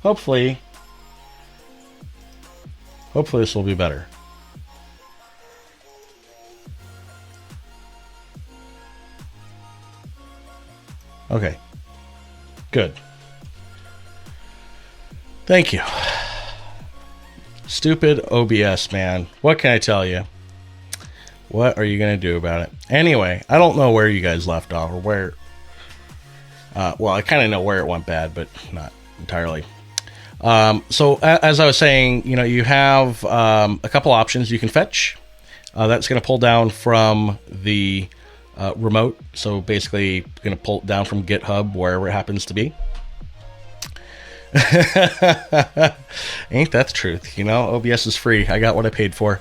hopefully this will be better. Okay, good. Thank you. Stupid OBS, man. What can I tell you? What are you going to do about it? Anyway, I don't know where you guys left off or where... well, I kind of know where it went bad, but not entirely. So as I was saying, you know, you have a couple options you can fetch. That's going to pull down from the remote. So basically going to pull it down from GitHub, wherever it happens to be. Ain't that the truth? You know, OBS is free. I got what I paid for.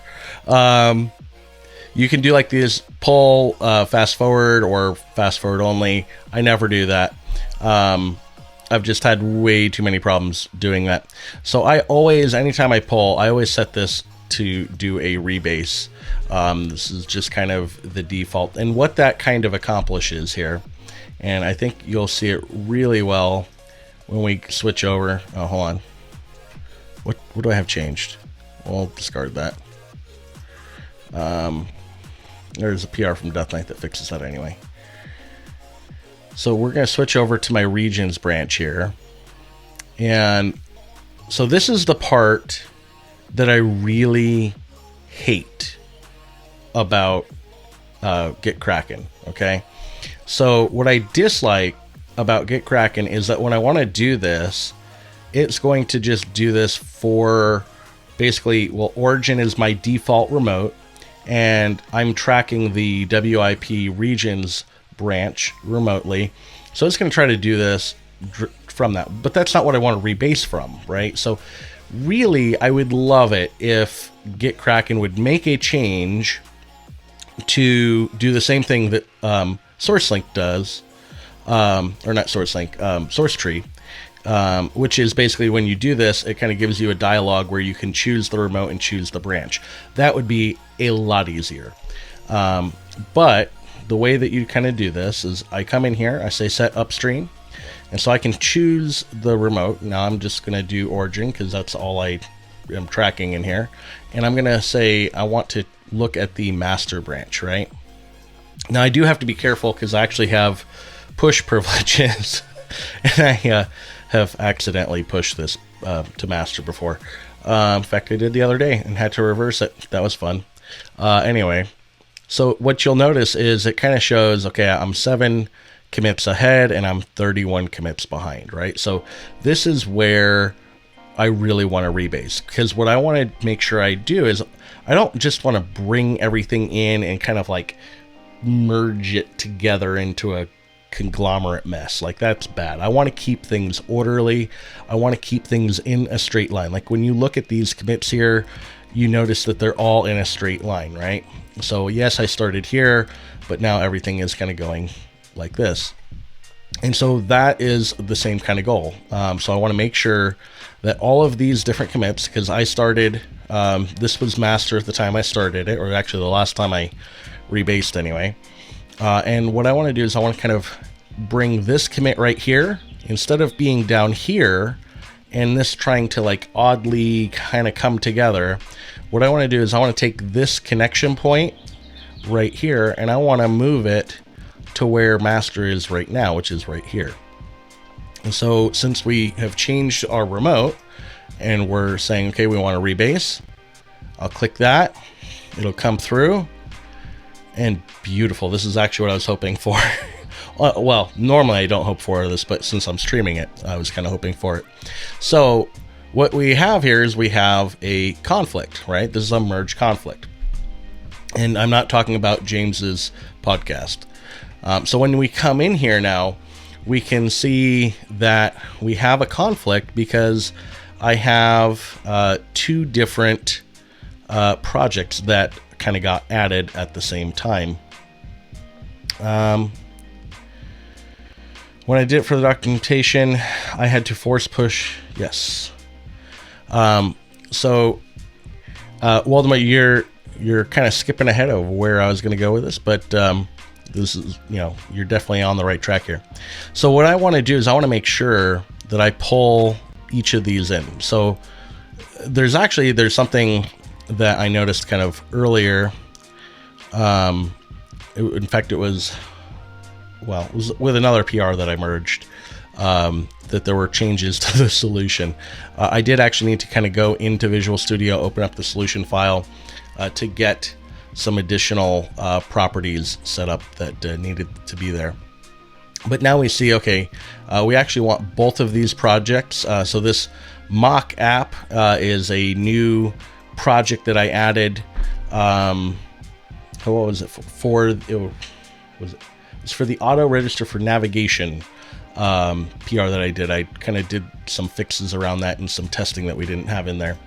You can do like this pull, fast forward, or fast forward only. I never do that. I've just had way too many problems doing that. So I always, anytime I pull, I always set this to do a rebase. This is just kind of the default. And what that kind of accomplishes here, and I think you'll see it really well when we switch over. Oh, hold on. What do I have changed? We'll discard that. There's a PR from Death Knight that fixes that anyway. So we're going to switch over to my regions branch here. And so this is the part that I really hate about GitKraken, okay? So what I dislike about GitKraken is that when I want to do this, it's going to just do this for basically, well, origin is my default remote, and I'm tracking the WIP regions branch remotely. So it's going to try to do this from that, but that's not what I want to rebase from, right? So really, I would love it if GitKraken would make a change to do the same thing that SourceLink does, or not SourceLink, SourceTree, which is basically when you do this, it kind of gives you a dialog where you can choose the remote and choose the branch. That would be a lot easier. But the way that you kind of do this is I come in here, I say set upstream, and so I can choose the remote. Now I'm just going to do origin because that's all I am tracking in here. And I'm going to say I want to look at the master branch, right? Now I do have to be careful because I actually have push privileges and I have accidentally pushed this to master before. In fact, I did the other day and had to reverse it. That was fun. Anyway, so what you'll notice is it kind of shows, okay, I'm 7 commits ahead and I'm 31 commits behind, right? So this is where I really want to rebase, because what I want to make sure I do is I don't just want to bring everything in and kind of like merge it together into a conglomerate mess. Like, that's bad. I want to keep things orderly. I want to keep things in a straight line. Like when you look at these commits here, you notice that they're all in a straight line, right? So yes, I started here, but now everything is kind of going like this. And so that is the same kind of goal. So I want to make sure that all of these different commits, because I started, this was master at the time I started it, or actually the last time I rebased anyway. And what I want to do is I want to kind of bring this commit right here, instead of being down here and this trying to like oddly kind of come together. What I want to do is I want to take this connection point right here and I want to move it to where master is right now, which is right here. And so since we have changed our remote and we're saying, okay, we want to rebase, I'll click that, it'll come through, and beautiful. This is actually what I was hoping for. Well, normally I don't hope for this, but since I'm streaming it, I was kind of hoping for it. So what we have here is we have a conflict, right? This is a merge conflict. And I'm not talking about James's podcast. So when we come in here now, we can see that we have a conflict because I have 2 different projects that kind of got added at the same time. When I did it for the documentation, I had to force push. Yes. So Waldemar, you're kind of skipping ahead of where I was going to go with this, but this is, you know, you're definitely on the right track here. So what I want to do is I want to make sure that I pull each of these in. So there's something that I noticed kind of earlier. In fact, it was with another PR that I merged, that there were changes to the solution. I did actually need to kind of go into Visual Studio, open up the solution file to get some additional properties set up that needed to be there. But now we see, okay, we actually want both of these projects. So this mock app is a new project that I added. What was it for? It was for the auto register for navigation PR that I did. I kind of did some fixes around that and some testing that we didn't have in there.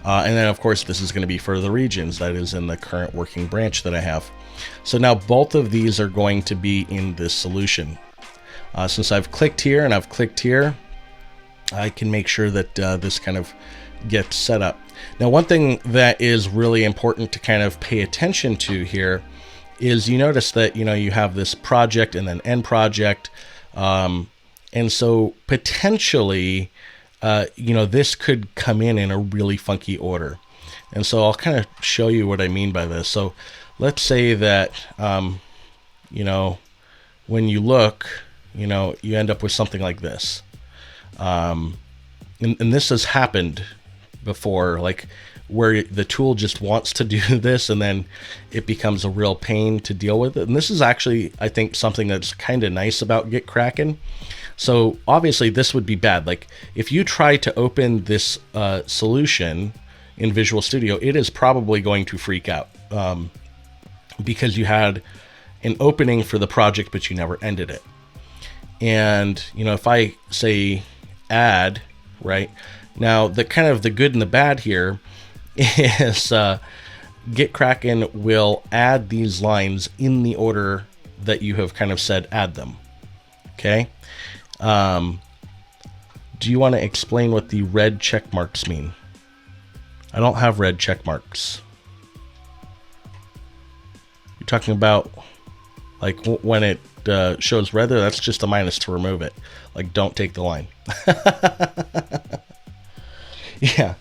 And then, of course, this is going to be for the regions that is in the current working branch that I have. So now both of these are going to be in this solution. Since I've clicked here and I've clicked here, I can make sure that this kind of gets set up. Now, one thing that is really important to kind of pay attention to here is you notice that, you have this project and then end project. And so potentially, this could come in a really funky order. And so I'll kind of show you what I mean by this. So let's say that, when you look, you end up with something like this. And this has happened before, like where the tool just wants to do this and then it becomes a real pain to deal with it. And this is actually, I think, something that's kind of nice about GitKraken. So obviously this would be bad. Like if you try to open this solution in Visual Studio, it is probably going to freak out because you had an opening for the project, but you never ended it. And, if I say add, right now, the kind of the good and the bad here is GitKraken will add these lines in the order that you have kind of said add them. Okay. Do you want to explain what the red check marks mean? I don't have red check marks. You're talking about like when it shows red there, that's just a minus to remove it. Like don't take the line. Yeah.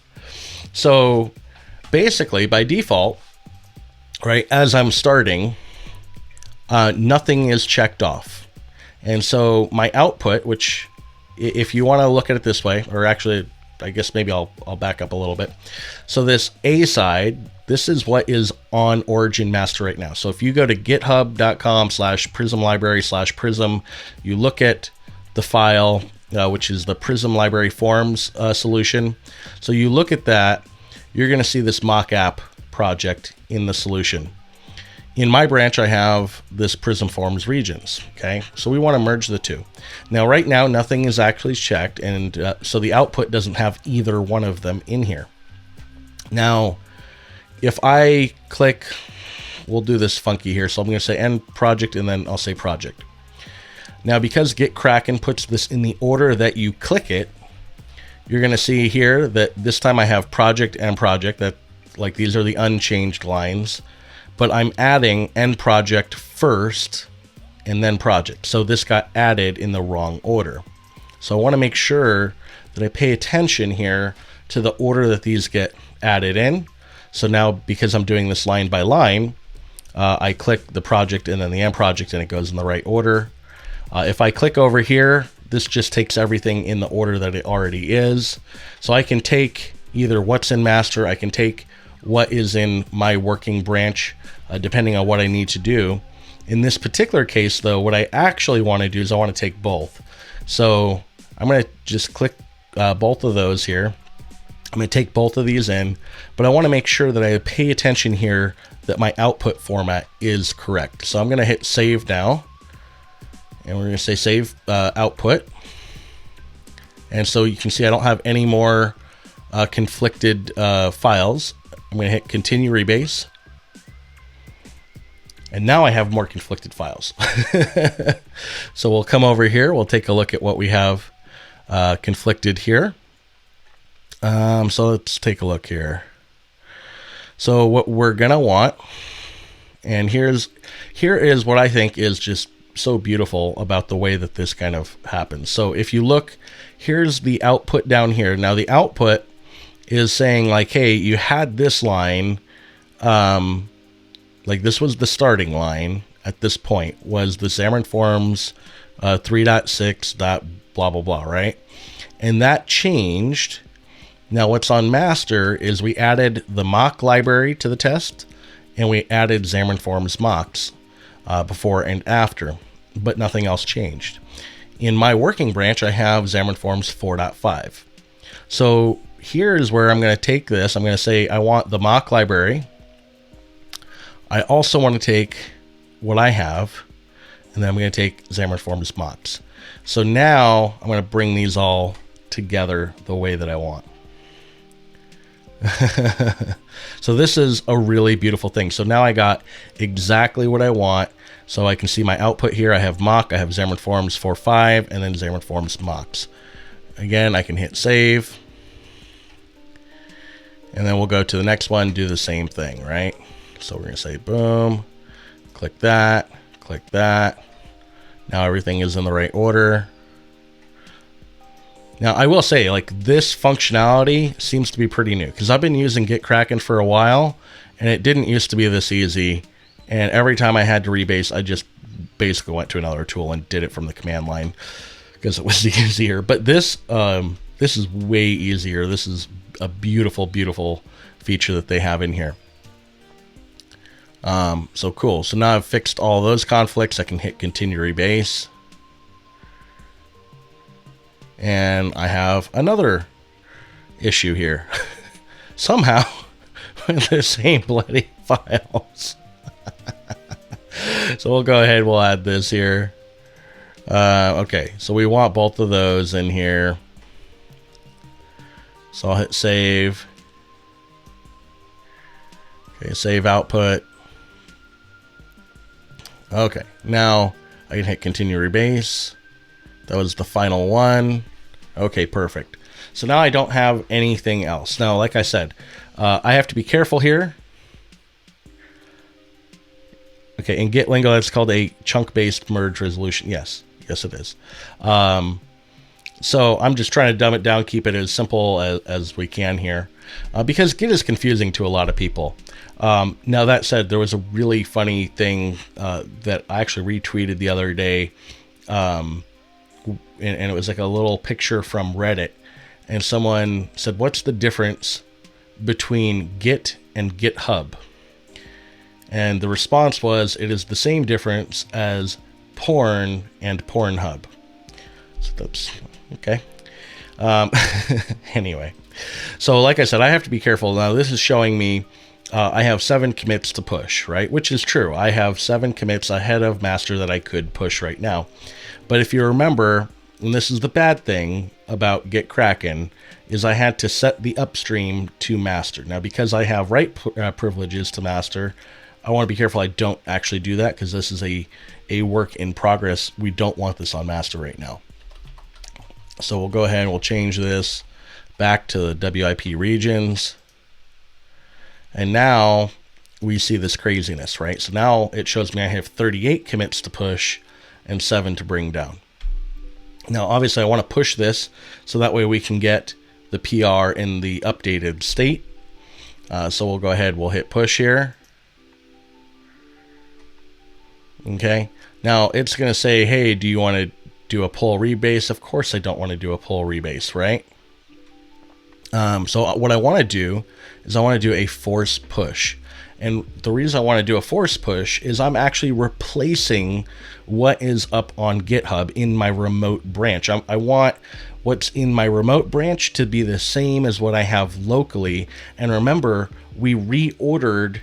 So basically by default, right, as I'm starting, nothing is checked off. And so my output, which if you want to look at it this way, or actually, I guess maybe I'll back up a little bit. So this A side, this is what is on Origin Master right now. So if you go to github.com/Prism library/Prism, you look at the file, which is the Prism library forms solution. So you look at that, you're going to see this mock app project in the solution. In my branch, I have this Prism Forms regions. Okay, so we want to merge the two. Now, right now, nothing is actually checked, and so the output doesn't have either one of them in here. Now, if I click, we'll do this funky here. So I'm going to say end project, and then I'll say project. Now, because GitKraken puts this in the order that you click it, you're going to see here that this time I have project and project. That like these are the unchanged lines. But I'm adding end project first and then project. So this got added in the wrong order. So I want to make sure that I pay attention here to the order that these get added in. So now because I'm doing this line by line, I click the project and then the end project and it goes in the right order. If I click over here, this just takes everything in the order that it already is. So I can take either what's in master, I can take what is in my working branch, depending on what I need to do. In this particular case, though, what I actually want to do is I want to take both. So I'm going to just click both of those here. I'm going to take both of these in, but I want to make sure that I pay attention here that my output format is correct. So I'm going to hit save now, and we're going to say save output. And so you can see I don't have any more conflicted files. I'm going to hit continue rebase. And now I have more conflicted files. So we'll come over here. We'll take a look at what we have conflicted here. So let's take a look here. So what we're going to want, and here is what I think is just so beautiful about the way that this kind of happens. So if you look, here's the output down here. Now the output is saying like, hey, you had this line, like this was the starting line at this point, was the Xamarin Forms 3.6 dot blah, blah, blah, right? And that changed. Now what's on master is we added the mock library to the test, and we added Xamarin Forms mocks before and after, but nothing else changed. In my working branch, I have Xamarin Forms 4.5. So here's where I'm going to take this. I'm going to say I want the mock library. I also want to take what I have, and then I'm going to take Xamarin Forms mocks. So now I'm going to bring these all together the way that I want. So this is a really beautiful thing. So now I got exactly what I want. So I can see my output here. I have mock, I have Xamarin Forms 4.5, and then Xamarin Forms mocks. Again, I can hit save. And then we'll go to the next one, do the same thing, right? So we're going to say boom, click that, click that. Now everything is in the right order. Now I will say, like, this functionality seems to be pretty new, because I've been using GitKraken for a while and it didn't used to be this easy. And every time I had to rebase, I just basically went to another tool and did it from the command line because it was easier. But this is way easier. This is a beautiful, beautiful feature that they have in here. So cool. So now I've fixed all those conflicts. I can hit continue rebase. And I have another issue here. Somehow, with the same bloody files. So we'll go ahead, we'll add this here. Okay, so we want both of those in here. So I'll hit save. Okay, save output. Okay, now I can hit continue rebase. That was the final one. Okay, perfect. So now I don't have anything else. Now, like I said, I have to be careful here. Okay, in Git lingo, that's called a chunk-based merge resolution. Yes, yes it is. So I'm just trying to dumb it down, keep it as simple as we can here, because Git is confusing to a lot of people. Now that said, there was a really funny thing that I actually retweeted the other day, and it was like a little picture from Reddit, and someone said, what's the difference between Git and GitHub? And the response was, it is the same difference as porn and Pornhub. So that's okay. Anyway, so like I said, I have to be careful. Now this is showing me I have 7 commits to push, right? Which is true. I have 7 commits ahead of master that I could push right now. But if you remember, and this is the bad thing about GitKraken, is I had to set the upstream to master. Now, because I have write privileges to master, I want to be careful I don't actually do that, because this is a work in progress. We don't want this on master right now. So we'll go ahead and we'll change this back to the WIP regions. And now we see this craziness, right? So now it shows me I have 38 commits to push and 7 to bring down. Now, obviously I want to push this so that way we can get the PR in the updated state. So we'll go ahead, we'll hit push here. Okay, now it's going to say, hey, do you want to do a pull rebase? Of course I don't want to do a pull rebase, right? So what I want to do is I want to do a force push. And the reason I want to do a force push is I'm actually replacing what is up on GitHub in my remote branch. I want what's in my remote branch to be the same as what I have locally. And remember, we reordered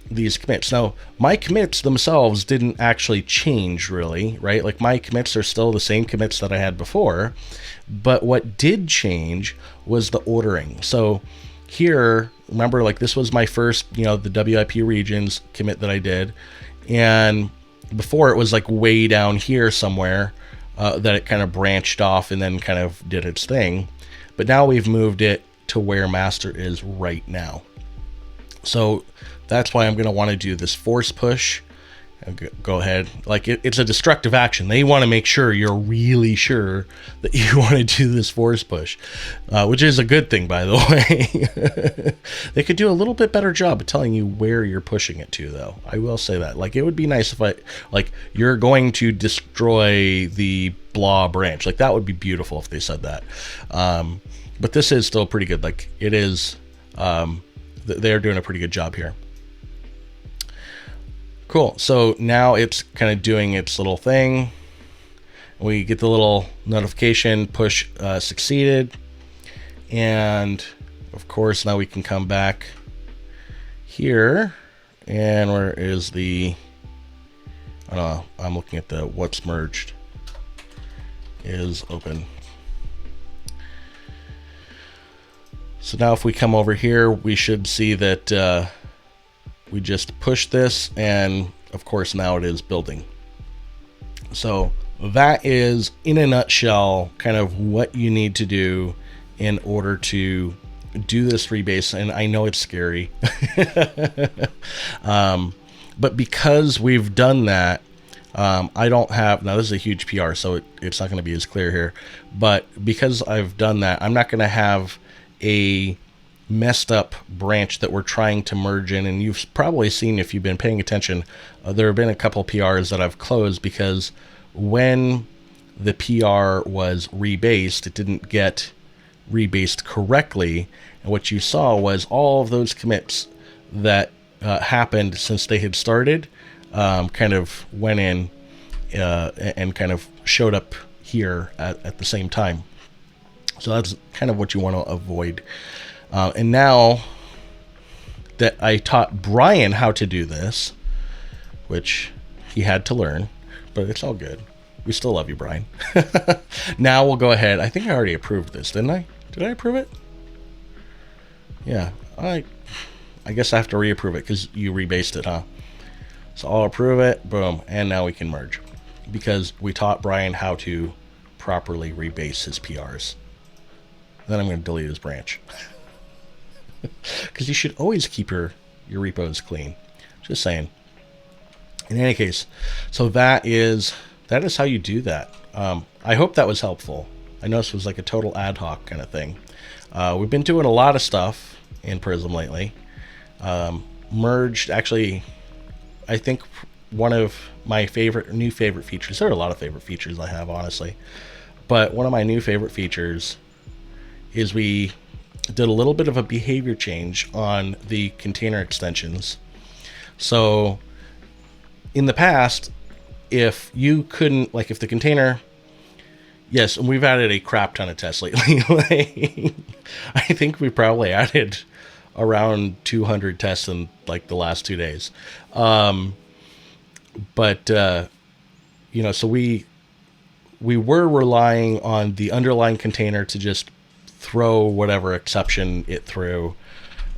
these commits. Now, my commits themselves didn't actually change really, right? Like my commits are still the same commits that I had before, but what did change was the ordering. So here, remember, like this was my first, the WIP regions commit that I did. And before it was like way down here somewhere that it kind of branched off and then kind of did its thing. But now we've moved it to where master is right now. So that's why I'm going to want to do this force push. go ahead. Like it's a destructive action. They want to make sure you're really sure that you want to do this force push, which is a good thing, by the way. They could do a little bit better job of telling you where you're pushing it to, though. I will say that. Like, it would be nice if you're going to destroy the blah branch. Like, that would be beautiful if they said that. But this is still pretty good. Like, it is, they're doing a pretty good job here. Cool. So now it's kind of doing its little thing. We get the little notification, push succeeded. And of course, now we can come back here. And where is the, I don't know, I'm looking at the what's merged is open. So now if we come over here, we should see that we just push this, and of course now it is building. So that is, in a nutshell, kind of what you need to do in order to do this rebase. And I know it's scary, but because we've done that, I don't have, now this is a huge PR, so it's not going to be as clear here, but because I've done that, I'm not going to have a messed up branch that we're trying to merge in. And you've probably seen, if you've been paying attention, there have been a couple PRs that I've closed because when the PR was rebased, it didn't get rebased correctly. And what you saw was all of those commits that happened since they had started kind of went in and kind of showed up here at the same time. So that's kind of what you want to avoid. And now that I taught Brian how to do this, which he had to learn, but it's all good. We still love you, Brian. Now we'll go ahead. I think I already approved this, didn't I? Did I approve it? Yeah. I guess I have to reapprove it because you rebased it, huh? So I'll approve it. Boom. And now we can merge because we taught Brian how to properly rebase his PRs. Then I'm going to delete his branch. Because you should always keep your repos clean. Just saying. In any case, so that is how you do that. I hope that was helpful. I know this was like a total ad hoc kind of thing. We've been doing a lot of stuff in Prism lately. Merged, actually, I think one of my new favorite features. There are a lot of favorite features I have, honestly. But one of my new favorite features is we did a little bit of a behavior change on the container extensions. So in the past, if you couldn't, like if the container, yes, and we've added a crap ton of tests lately. I think we probably added around 200 tests in like the last 2 days. So we were relying on the underlying container to just throw whatever exception it threw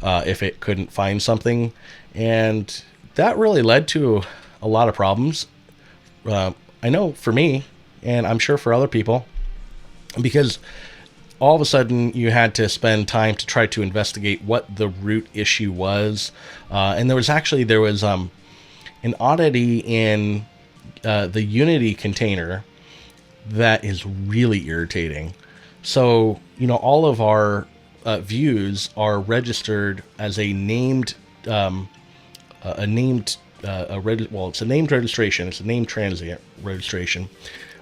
if it couldn't find something, and that really led to a lot of problems. I know for me, and I'm sure for other people, because all of a sudden you had to spend time to try to investigate what the root issue was, and there was an oddity in the Unity container that is really irritating. So, all of our views are registered as a named, it's a named registration. It's a named transient registration.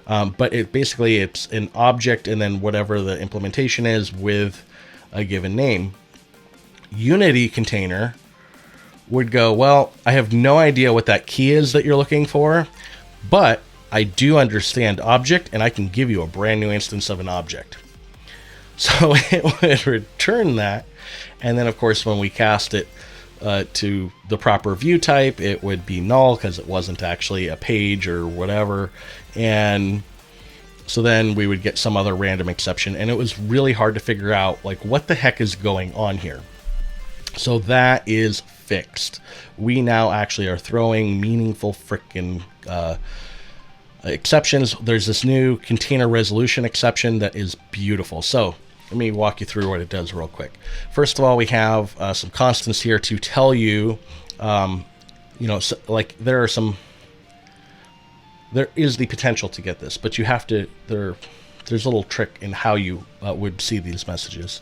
But it's an object and then whatever the implementation is with a given name. Unity container would go, well, I have no idea what that key is that you're looking for, but I do understand object and I can give you a brand new instance of an object. So it would return that, and then of course when we cast it to the proper view type, it would be null because it wasn't actually a page or whatever, and so then we would get some other random exception, and it was really hard to figure out like what the heck is going on here. So that is fixed. We now actually are throwing meaningful frickin' exceptions. There's this new container resolution exception that is beautiful. So let me walk you through what it does real quick. First of all, we have some constants here to tell you, like there are some there is the potential to get this, but you have to, there's a little trick in how you would see these messages.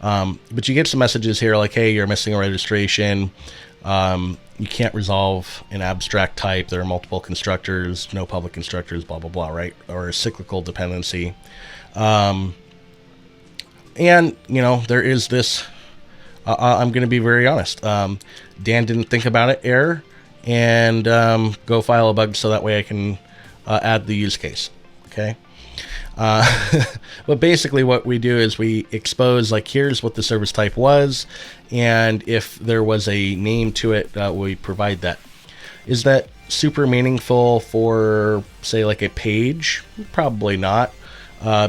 But you get some messages here like, hey, you're missing a registration. You can't resolve an abstract type. There are multiple constructors, no public constructors, blah, blah, blah, right? Or a cyclical dependency. And, you know, there is this, I'm going to be very honest. Dan didn't think about it, error, and go file a bug so that way I can add the use case. Okay. But basically what we do is we expose, like, here's what the service type was, and if there was a name to it, we provide that. Is that super meaningful for, say, like a page? Probably not,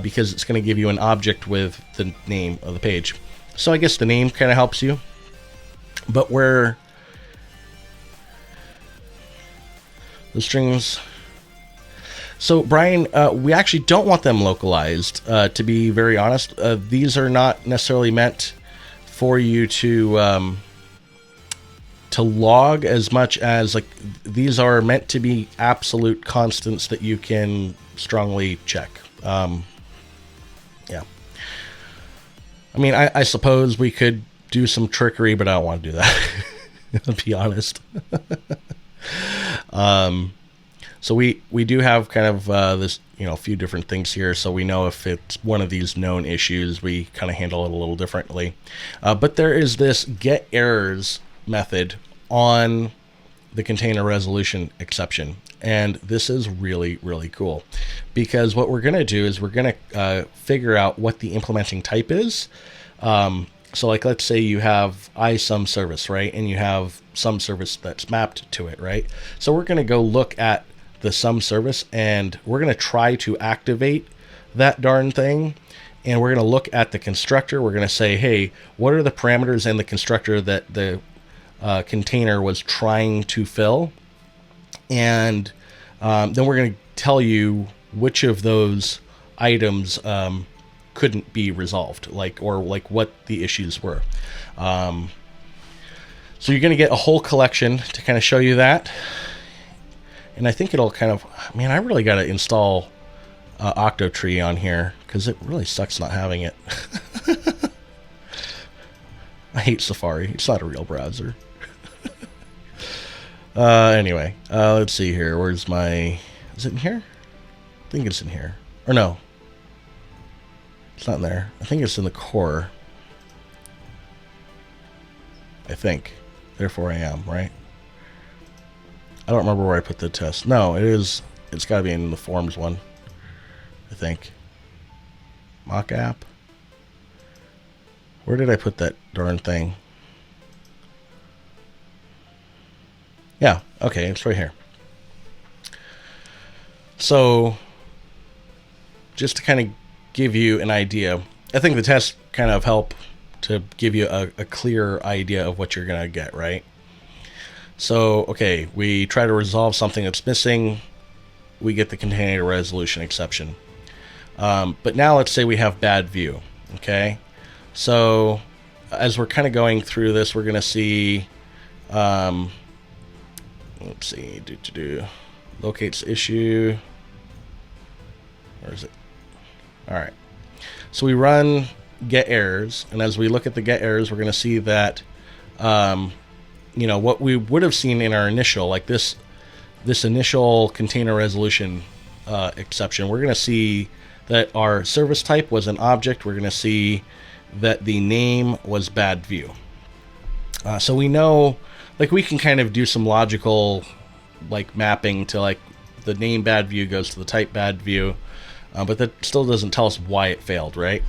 because it's going to give you an object with the name of the page. So I guess the name kind of helps you. But where the strings... So, Brian, we actually don't want them localized, to be very honest. These are not necessarily meant for you to log as much as, like, these are meant to be absolute constants that you can strongly check. Yeah. I mean, I suppose we could do some trickery, but I don't want to do that, to be honest. So we do have kind of this, you know, a few different things here. So we know if it's one of these known issues, we kind of handle it a little differently. But there is this get errors method on the container resolution exception. And this is really, really cool, because what we're going to do is we're going to figure out what the implementing type is. So, like, let's say you have some service, right? And you have some service that's mapped to it, right? So we're going to go look at the some service, and we're going to try to activate that darn thing. And we're going to look at the constructor. We're going to say, hey, what are the parameters in the constructor that the container was trying to fill? And then we're going to tell you which of those items couldn't be resolved, or what the issues were. So you're going to get a whole collection to kind of show you that. And I think it'll kind of, man, I really got to install Octotree on here, because it really sucks not having it. I hate Safari. It's not a real browser. Anyway, let's see here. Where's my... Is it in here? I think it's in here. Or no. It's not in there. I think it's in the core. I think. Therefore I am, right? I don't remember where I put the test. No, it is. It's got to be in the forms one, I think. Mock app. Where did I put that darn thing? Yeah, okay, it's right here. So, just to kind of give you an idea, I think the tests kind of help to give you a clear idea of what you're going to get, right? So, okay, we try to resolve something that's missing. We get the container resolution exception. But now let's say we have bad view, okay? So, as we're kind of going through this, we're going to see, let's see, locates issue. Where is it? All right. So we run get errors, and as we look at the get errors, we're going to see that, you know, what we would have seen in our initial, like this initial container resolution exception, we're going to see that our service type was an object. We're going to see that the name was bad view. So we know, like, we can kind of do some logical, like, mapping to, like, the name bad view goes to the type bad view, but that still doesn't tell us why it failed, right?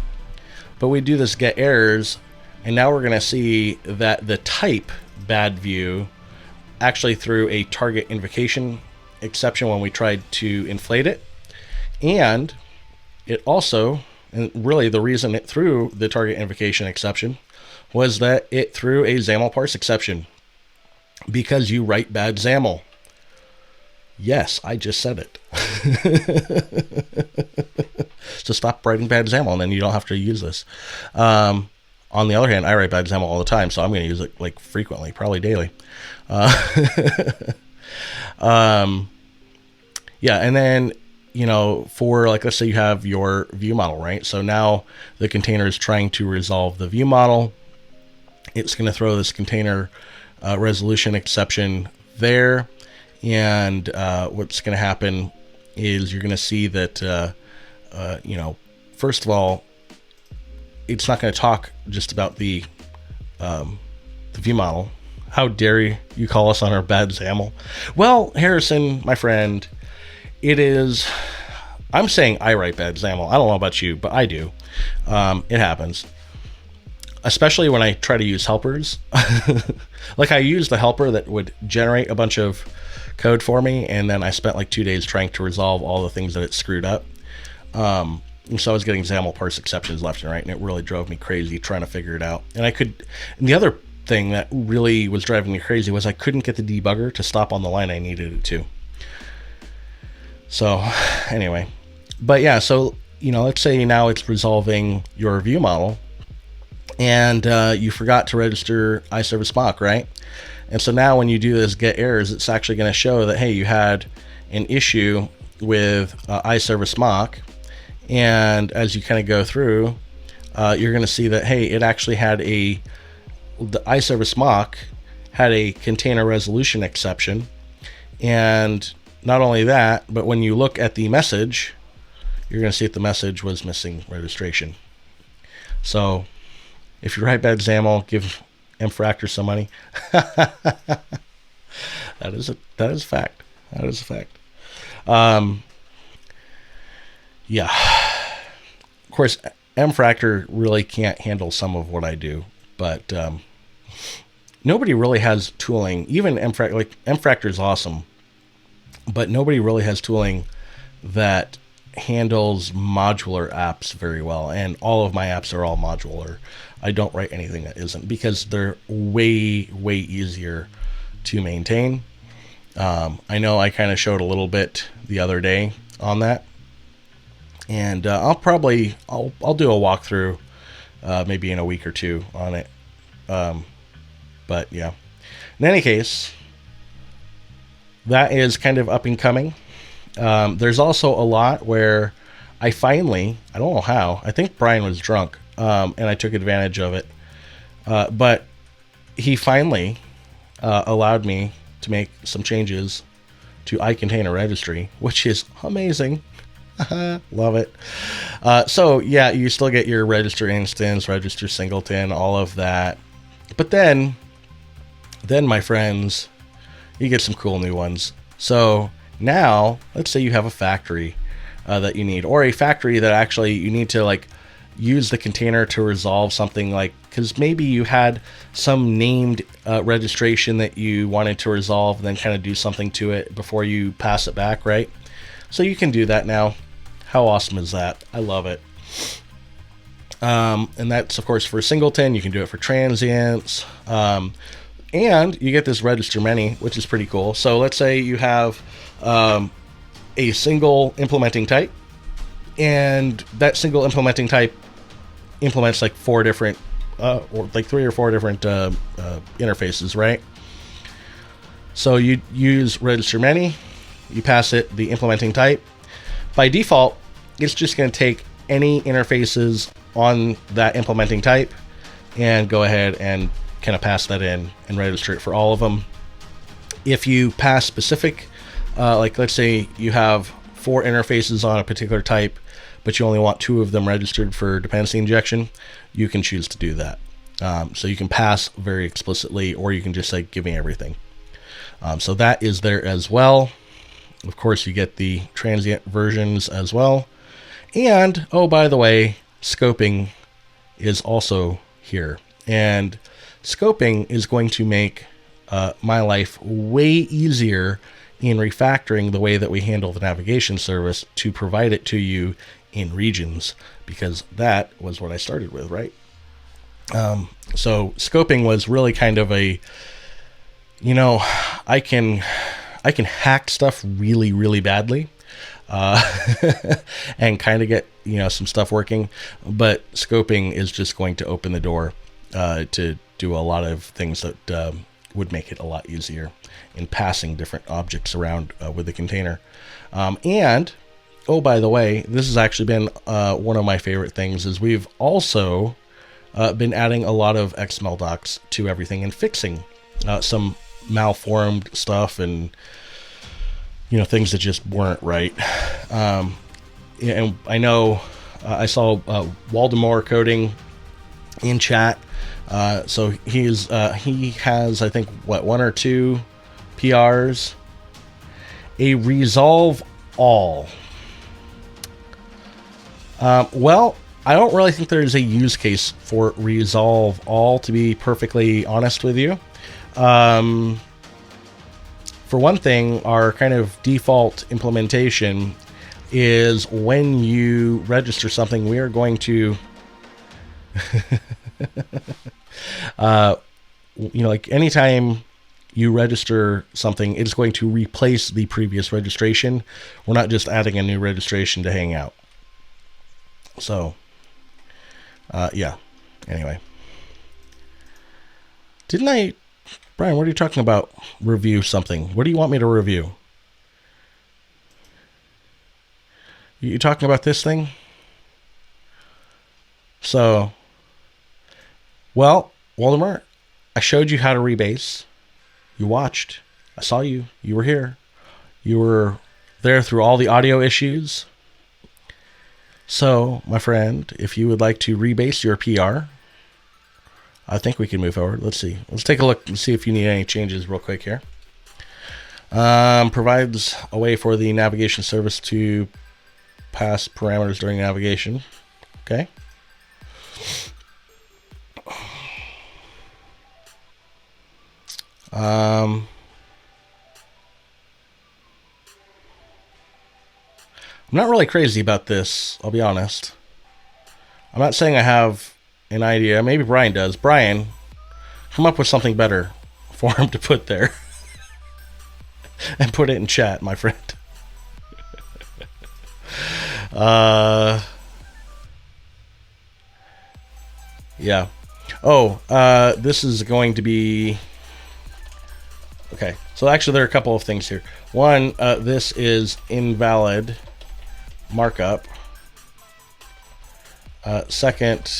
But we do this get errors, and now we're going to see that the type bad view actually threw a target invocation exception when we tried to inflate it. And it also, and really the reason it threw the target invocation exception was that it threw a XAML parse exception because you write bad XAML. Yes, I just said it. So stop writing bad XAML, and then you don't have to use this. On the other hand, I write bad XAML all the time, so I'm going to use it, like, frequently, probably daily. Yeah, yeah, and then, for like, let's say you have your view model, right? So now the container is trying to resolve the view model. It's going to throw this container resolution exception there. And what's going to happen is you're going to see that, first of all, it's not going to talk just about the view model. How dare you call us on our bad XAML? Well, Harrison, my friend, it is, I'm saying I write bad XAML. I don't know about you, but I do. It happens. Especially when I try to use helpers. Like I used the helper that would generate a bunch of code for me, and then I spent like 2 days trying to resolve all the things that it screwed up. And so I was getting XAML parse exceptions left and right, and it really drove me crazy trying to figure it out. And the other thing that really was driving me crazy was I couldn't get the debugger to stop on the line I needed it to. So anyway, but yeah, so, let's say now it's resolving your view model, and you forgot to register iService mock, right? And so now when you do this get errors, it's actually going to show that, hey, you had an issue with iService mock. And as you kind of go through, you're going to see that, hey, it actually had the iService mock had a container resolution exception. And not only that, but when you look at the message, you're going to see that the message was missing registration. So if you write bad XAML, give mfractor some money. That is a fact. That is a fact. Yeah. Of course, mfractor really can't handle some of what I do, but nobody really has tooling. Even mfractor is awesome, but nobody really has tooling that handles modular apps very well. And all of my apps are all modular. I don't write anything that isn't, because they're way, way easier to maintain. I know I kind of showed a little bit the other day on that. And I'll do a walkthrough maybe in a week or two on it. But yeah, in any case, that is kind of up and coming. There's also a lot where I don't know how, I think Brian was drunk, and I took advantage of it. But he finally allowed me to make some changes to iContainer registry, which is amazing. Love it. So yeah, you still get your register instance, register singleton, all of that. But then my friends, you get some cool new ones. So now, let's say you have a factory that you need, or a factory that actually you need to like use the container to resolve something, like, because maybe you had some named registration that you wanted to resolve, and then kind of do something to it before you pass it back, right? So you can do that now. How awesome is that? I love it. And that's, of course, for singleton. You can do it for transients. And you get this register many, which is pretty cool. So let's say you have a single implementing type, and that single implementing type implements like 4 different, or like 3 or 4 different interfaces, right? So you use register many, you pass it the implementing type. By default, it's just going to take any interfaces on that implementing type and go ahead and kind of pass that in and register it for all of them. If you pass specific, like let's say you have 4 interfaces on a particular type, but you only want 2 of them registered for dependency injection, you can choose to do that. So you can pass very explicitly, or you can just say, give me everything. So that is there as well. Of course, you get the transient versions as well. And, oh, by the way, scoping is also here. And scoping is going to make my life way easier in refactoring the way that we handle the navigation service to provide it to you in regions, because that was what I started with, right? So scoping was really kind of a, I can hack stuff really, really badly, and kind of get, some stuff working, but scoping is just going to open the door to do a lot of things that would make it a lot easier in passing different objects around with the container. And oh, by the way, this has actually been one of my favorite things, is we've also been adding a lot of XML docs to everything and fixing some malformed stuff and things that just weren't right. And I know I saw Waldemar coding in chat. So he has, I think, one or two PRs. A resolve all. Well, I don't really think there's a use case for resolve all, to be perfectly honest with you. For one thing, our kind of default implementation is when you register something, we are going to, like anytime you register something, it's going to replace the previous registration. We're not just adding a new registration to hang out. So, yeah. Anyway. Brian, what are you talking about? Review something. What do you want me to review? You talking about this thing? So, well, Waldemar, I showed you how to rebase. You watched. I saw you. You were here. You were there through all the audio issues. So, my friend, if you would like to rebase your PR, I think we can move forward. Let's see. Let's take a look and see if you need any changes real quick here. Provides a way for the navigation service to pass parameters during navigation. Okay. I'm not really crazy about this, I'll be honest. I'm not saying I have an idea. Maybe Brian does. Brian, come up with something better for him to put there. And put it in chat, my friend. Yeah. Oh, this is going to be... Okay, so actually there are a couple of things here. One, this is invalid markup. Second...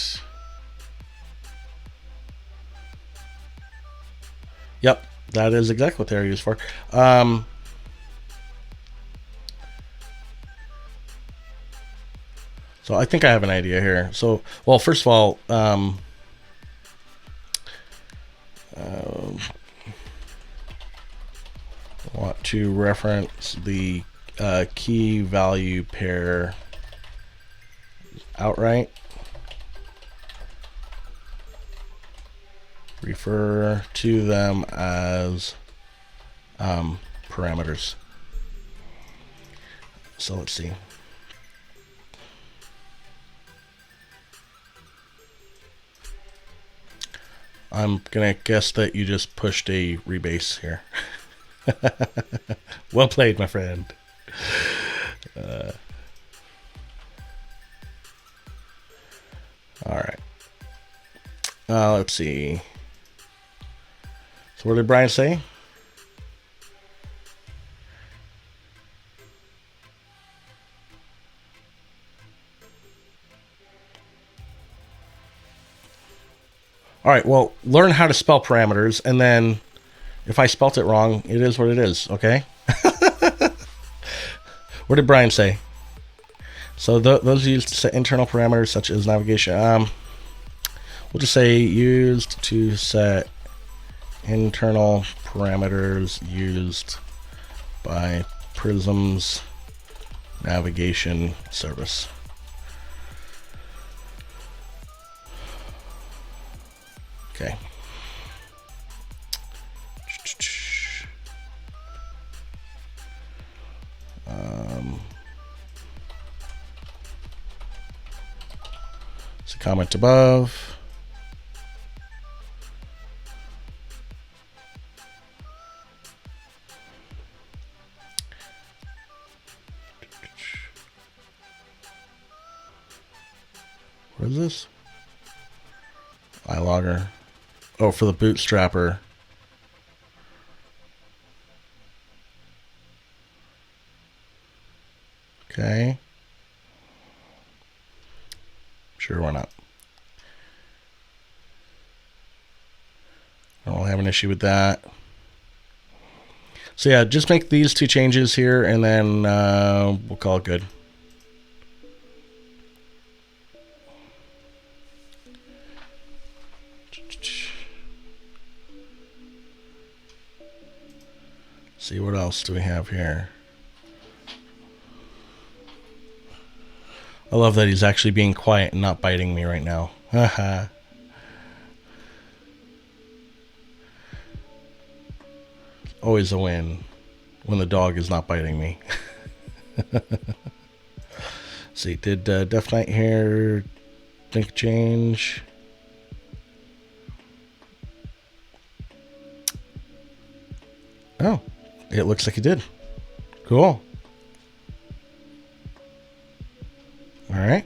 Yep, that is exactly what they're used for. So I think I have an idea here. So, well, first of all, I want to reference the key value pair outright. Refer to them as parameters. So let's see. I'm gonna guess that you just pushed a rebase here. Well played, my friend. All right. Let's see. So what did Brian say? All right, well, learn how to spell parameters, and then if I spelt it wrong, it is what it is, okay? What did Brian say? So those used to set internal parameters such as navigation. We'll just say used to set internal parameters used by Prism's navigation service. Okay. So comment above. What is this? iLogger. Oh, for the bootstrapper. Okay. Sure, why not? I don't have an issue with that. So yeah, just make these two changes here, and then we'll call it good. See, what else do we have here? I love that he's actually being quiet and not biting me right now. Haha. Always a win when the dog is not biting me. See, did Def Knight here think change? Oh, it looks like he did. Cool. All right.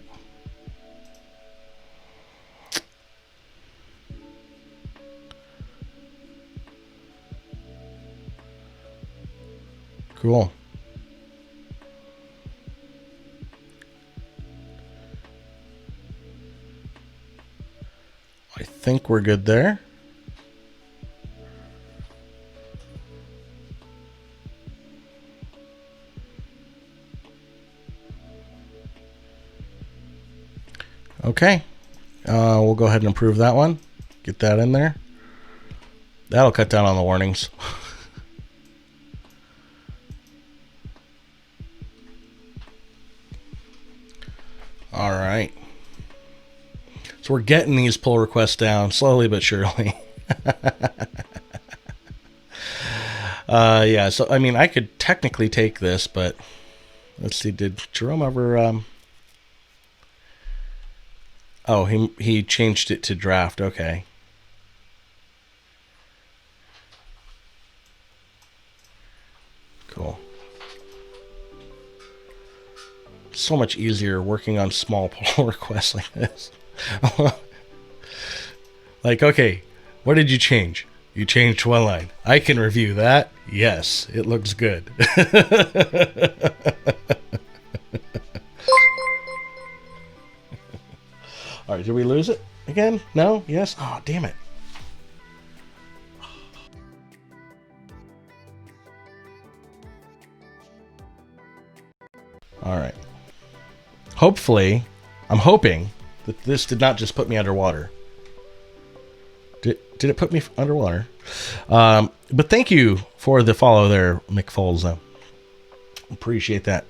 Cool. I think we're good there. Okay. We'll go ahead and approve that one. Get that in there. That'll cut down on the warnings. All right. So we're getting these pull requests down slowly but surely. Yeah, so I mean, I could technically take this, but let's see, did Jerome ever oh, he changed it to draft. Okay. Cool. So much easier working on small pull requests like this. Like, okay, what did you change? You changed one line. I can review that. Yes, it looks good. All right, did we lose it again? No? Yes? Oh, damn it. All right. Hopefully, I'm hoping that this did not just put me underwater. Did it put me underwater? But thank you for the follow there, McFoles. Appreciate that.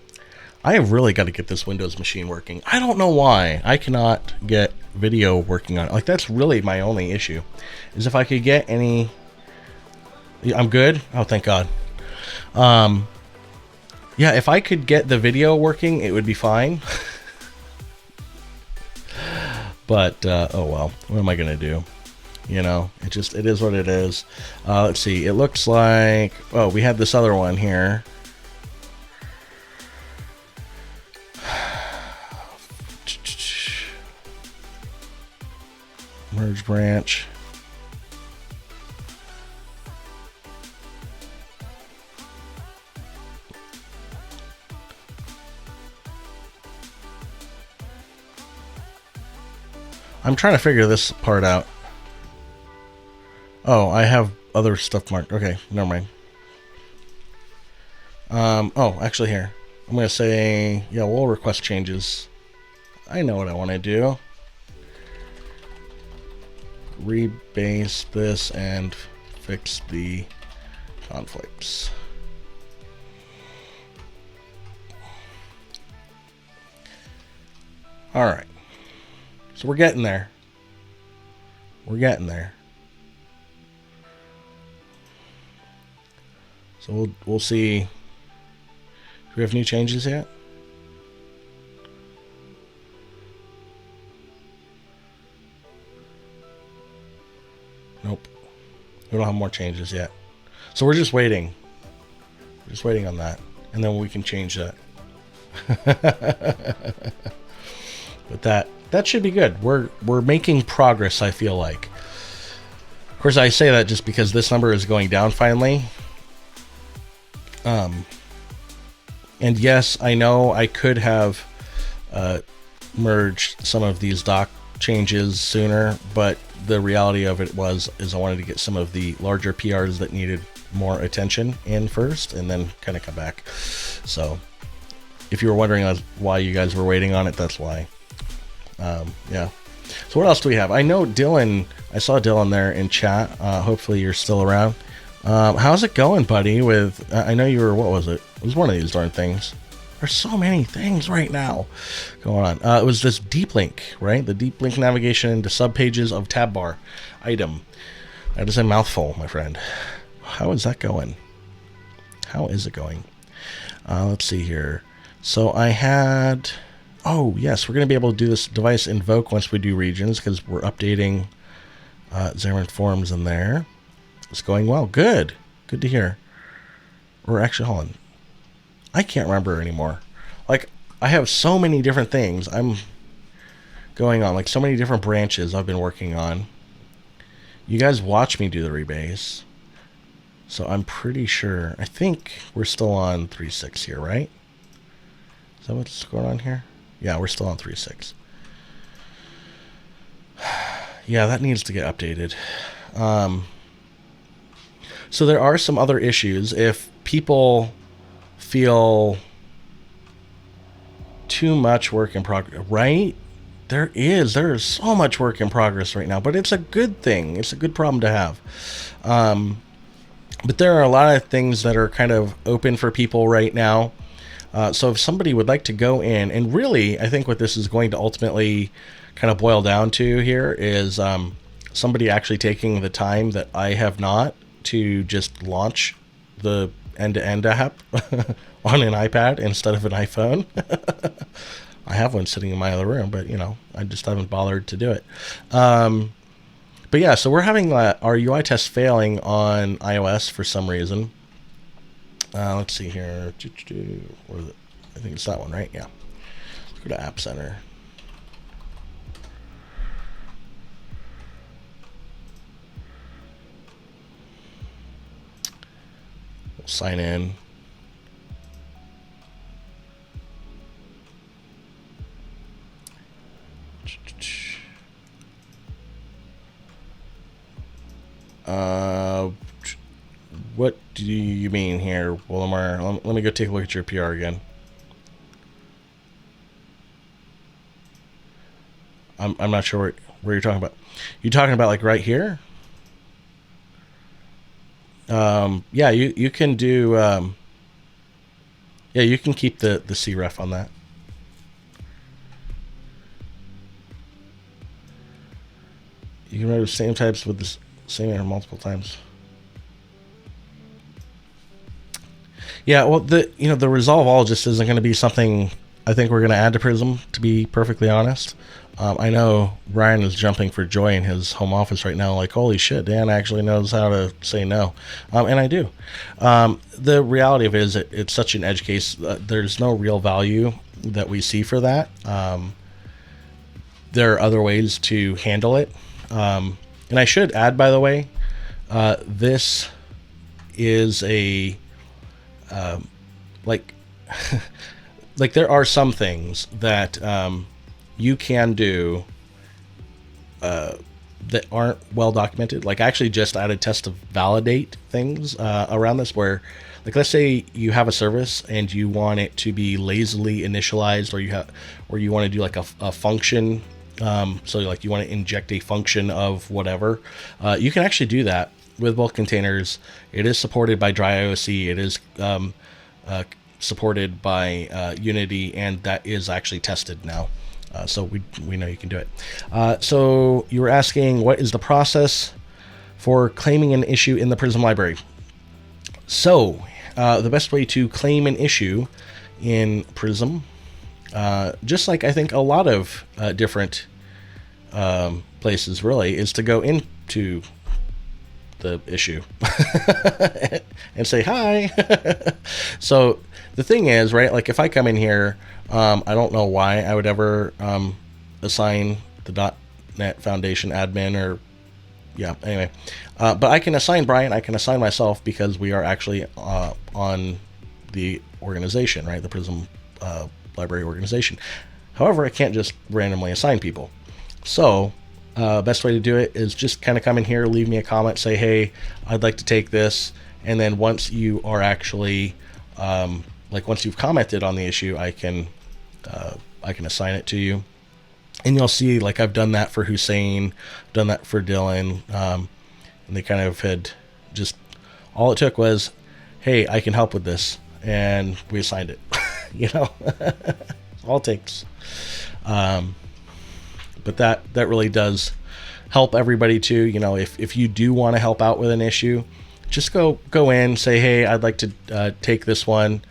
I have really got to get this Windows machine working. I don't know why I cannot get video working on it. Like, that's really my only issue. Is if I could get any... I'm good? Oh, thank God. Yeah, if I could get the video working, it would be fine. But, oh well. What am I going to do? You know, it is what it is. Let's see. It looks like... Oh, we had this other one here. Merge branch. I'm trying to figure this part out. Oh, I have other stuff marked. Okay, never mind. Oh, actually here. I'm going to say, yeah, we'll request changes. I know what I want to do. Rebase this and fix the conflicts. All right. So we're getting there. We're getting there. So we'll see. Do we have new changes yet? Nope. We don't have more changes yet. So we're just waiting. We're just waiting on that. And then we can change that. But that should be good. We're making progress, I feel like. Of course, I say that just because this number is going down finally. And yes, I know I could have merged some of these doc changes sooner, but the reality of it is I wanted to get some of the larger PRs that needed more attention in first, and then kind of come back. So if you were wondering why you guys were waiting on it, that's why. Yeah. So what else do we have? I know Dylan, I saw Dylan there in chat. Hopefully you're still around. How's it going, buddy? With I know you were, what was it? It was one of these darn things. There's so many things right now going on. It was this deep link, right? The deep link navigation into subpages of tab bar item. That is a mouthful, my friend. How is that going? How is it going? Let's see here. So I had, oh yes, we're going to be able to do this device invoke once we do regions, because we're updating Xamarin Forms in there. It's going well. Good. Good to hear. We're actually, hold on. I can't remember anymore. Like, I have so many different things I'm going on. Like, so many different branches I've been working on. You guys watch me do the rebase. So I'm pretty sure. I think we're still on 3.6 here, right? Is that what's going on here? Yeah, we're still on 3.6. Yeah, that needs to get updated. So there are some other issues. If people feel too much work in progress, right? There is so much work in progress right now, but it's a good thing. It's a good problem to have. But there are a lot of things that are kind of open for people right now. So if somebody would like to go in, and really, I think what this is going to ultimately kind of boil down to here is somebody actually taking the time that I have not to just launch the end-to-end app on an iPad instead of an iPhone. I have one sitting in my other room, but I just haven't bothered to do it. But yeah, so we're having our UI test failing on iOS for some reason. Let's see here. I think it's that one, right? Yeah. Let's go to App Center. We'll sign in. What do you mean here, Willamar? Let me go take a look at your PR again. I'm not sure where you're talking about. You talking about like right here? Yeah, you can do. Yeah, you can keep the cref on that. You can write the same types with the same error multiple times. Yeah, well, the resolve all just isn't going to be something I think we're going to add to Prism, to be perfectly honest. I know Ryan is jumping for joy in his home office right now, like, holy shit, Dan actually knows how to say no. And I do. The reality of it is it's such an edge case. There's no real value that we see for that. There are other ways to handle it. And I should add, by the way, this is a like like there are some things that you can do that aren't well documented. Like I actually just added test to validate things around this, where like let's say you have a service and you want it to be lazily initialized, or you want to do like a function. So like you want to inject a function of whatever, you can actually do that with both containers. It is supported by DryIOC. It is supported by Unity, and that is actually tested now. So we know you can do it. So you were asking, what is the process for claiming an issue in the Prism library? So the best way to claim an issue in Prism, just like I think a lot of different places really, is to go into the issue and say hi. So the thing is, right, like if I come in here, I don't know why I would ever assign the .NET Foundation admin, or yeah, anyway, but I can assign Brian, I can assign myself, because we are actually on the organization, right? The Prism library organization. However, I can't just randomly assign people. So best way to do it is just kind of come in here, leave me a comment, say, hey, I'd like to take this. And then once you are actually, once you've commented on the issue, I can assign it to you. And you'll see, like, I've done that for Hussein, done that for Dylan. And they kind of had just, all it took was, hey, I can help with this. And we assigned it, all it takes. But that really does help everybody too. If you do want to help out with an issue, just go in, say, hey, I'd like to take this one.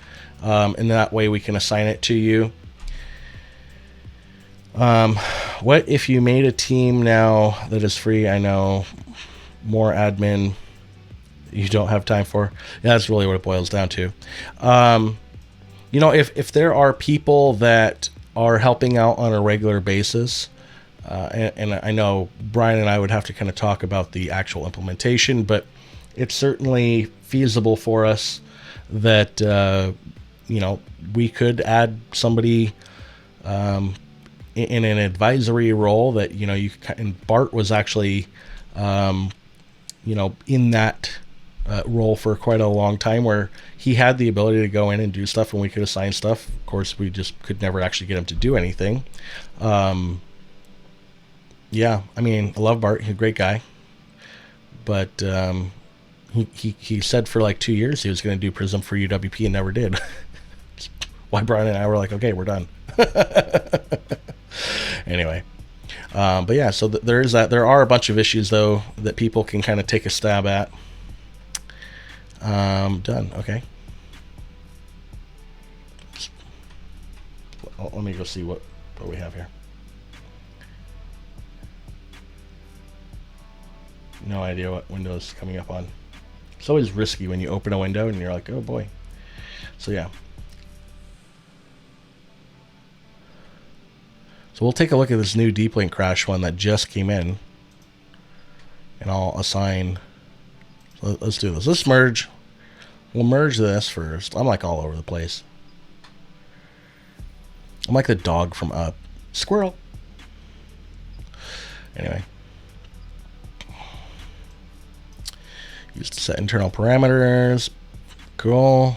And that way we can assign it to you. What if you made a team now that is free? I know, more admin you don't have time for. Yeah, that's really what it boils down to. If there are people that are helping out on a regular basis, and I know Brian and I would have to kind of talk about the actual implementation, but it's certainly feasible for us that, we could add somebody in an advisory role that, and Bart was actually, in that role for quite a long time, where he had the ability to go in and do stuff and we could assign stuff. Of course, we just could never actually get him to do anything. I love Bart. He's a great guy. But he said for like 2 years he was going to do Prism for UWP and never did. Why Brian and I were like, okay, we're done. Anyway. But yeah, so there is that. There are a bunch of issues, though, that people can kind of take a stab at. Done. Okay. Let me go see what we have here. No idea what window is coming up on. It's always risky when you open a window and you're like, oh boy. So yeah. So we'll take a look at this new deep link crash one that just came in. And I'll assign. So let's do this. Let's merge. We'll merge this first. I'm like all over the place. I'm like the dog from Up. Squirrel. Anyway. Use to set internal parameters. Cool.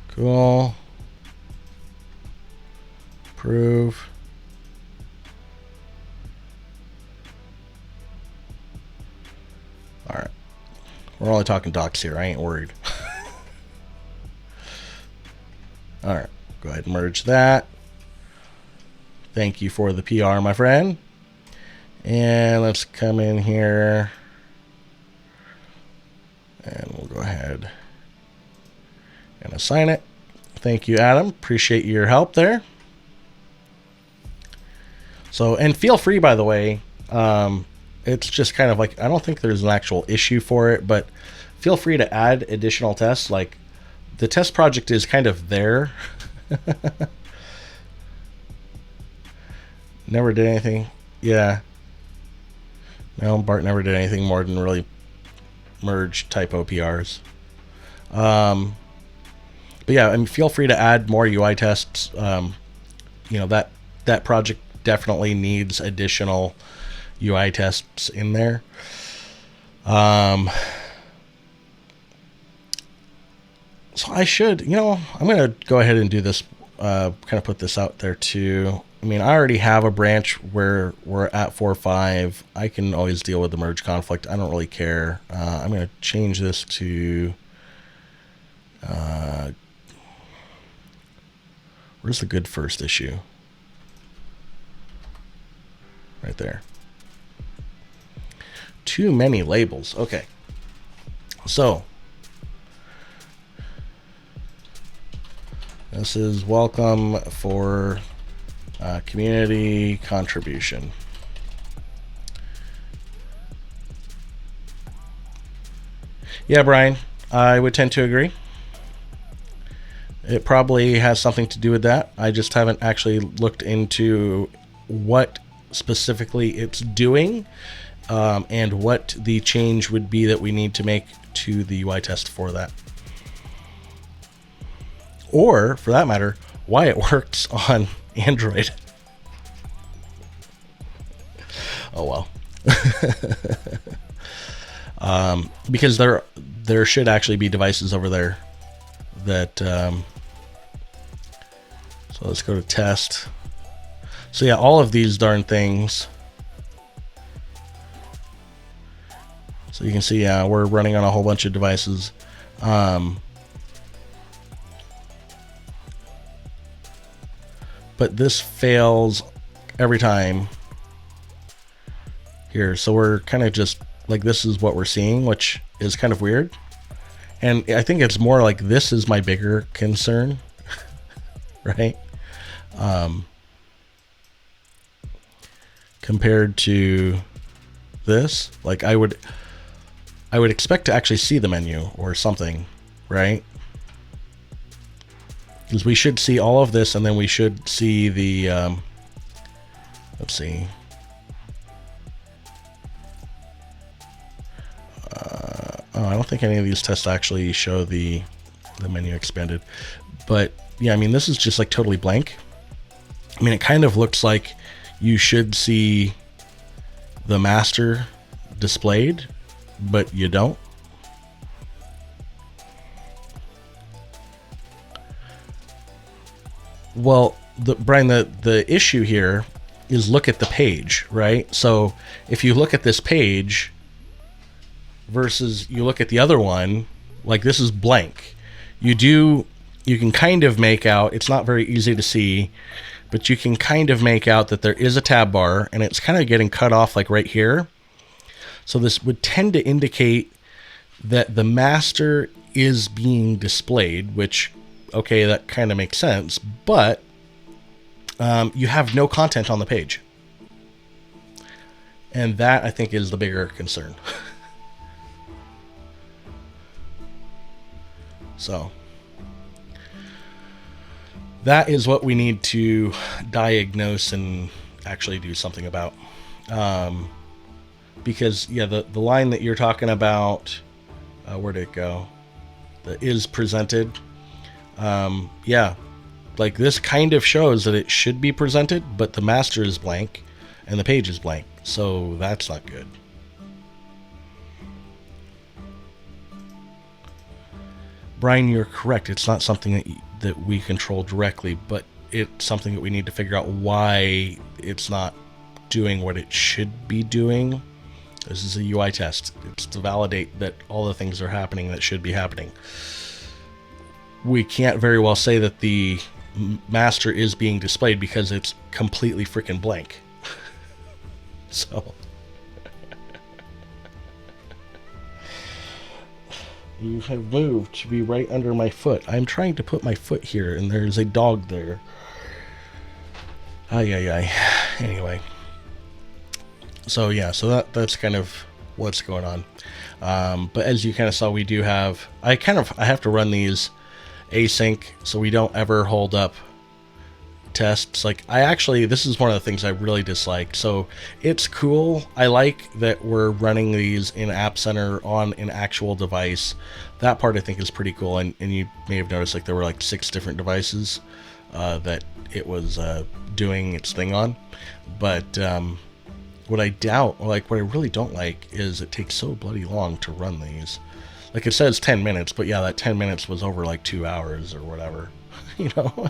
Cool. Approve. All right. We're only talking docs here. I ain't worried. All right. Go ahead and merge that. Thank you for the PR, my friend. And let's come in here. And we'll go ahead and assign it. Thank you, Adam. Appreciate your help there. So, and feel free, by the way, it's just kind of like, I don't think there's an actual issue for it, but feel free to add additional tests. Like, the test project is kind of there. Never did anything. Yeah. No, Bart never did anything more than really merge typo PRs. But yeah, I mean, feel free to add more UI tests. That project definitely needs additional UI tests in there. So I should, I'm going to go ahead and do this, kind of put this out there too. I mean, I already have a branch where we're at 4.5. I can always deal with the merge conflict. I don't really care. I'm going to change this to, where's the good first issue? Right there. Too many labels. Okay. So this is welcome for community contribution. Yeah, Brian, I would tend to agree. It probably has something to do with that. I just haven't actually looked into what specifically it's doing, and what the change would be that we need to make to the UI test for that. or for that matter, why it works on Android. Oh well. Because there should actually be devices over there that so let's go to test. So yeah, all of these darn things. So you can see, we're running on a whole bunch of devices. But this fails every time here. So we're kind of just like, this is what we're seeing, which is kind of weird. And I think it's more like this is my bigger concern, right? Compared to this, like I would expect to actually see the menu or something, right? Because we should see all of this, and then we should see the, let's see. Oh, I don't think any of these tests actually show the menu expanded. But yeah, I mean, this is just like totally blank. I mean, it kind of looks like you should see the master displayed, but you don't. Well, Brian, the issue here is look at the page, right? So if you look at this page versus you look at the other one, like this is blank. You can kind of make out, it's not very easy to see, but you can kind of make out that there is a tab bar, and it's kind of getting cut off like right here. So this would tend to indicate that the master is being displayed, which, okay, that kind of makes sense, but you have no content on the page. And that, I think, is the bigger concern. So that is what we need to diagnose and actually do something about. Because, yeah, the line that you're talking about, where'd it go? The is presented. Yeah, like this kind of shows that it should be presented, but the master is blank and the page is blank. So that's not good. Brian, you're correct. It's not something that we control directly, but it's something that we need to figure out why it's not doing what it should be doing. This is a UI test. It's to validate that all the things are happening that should be happening. We can't very well say that the master is being displayed because it's completely freaking blank. So you have moved to be right under my foot. I'm trying to put my foot here, and there's a dog there. Ay, ay, ay. Anyway. So yeah, so that's kind of what's going on. But as you kind of saw, we do have, I have to run these async so we don't ever hold up tests. Like this is one of the things I really dislike. So it's cool. I like that we're running these in App Center on an actual device. That part I think is pretty cool. And you may have noticed like there were like 6 different devices that it was doing its thing on. But what I really don't like is it takes so bloody long to run these. Like it says 10 minutes, but yeah, that 10 minutes was over like 2 hours or whatever, you know?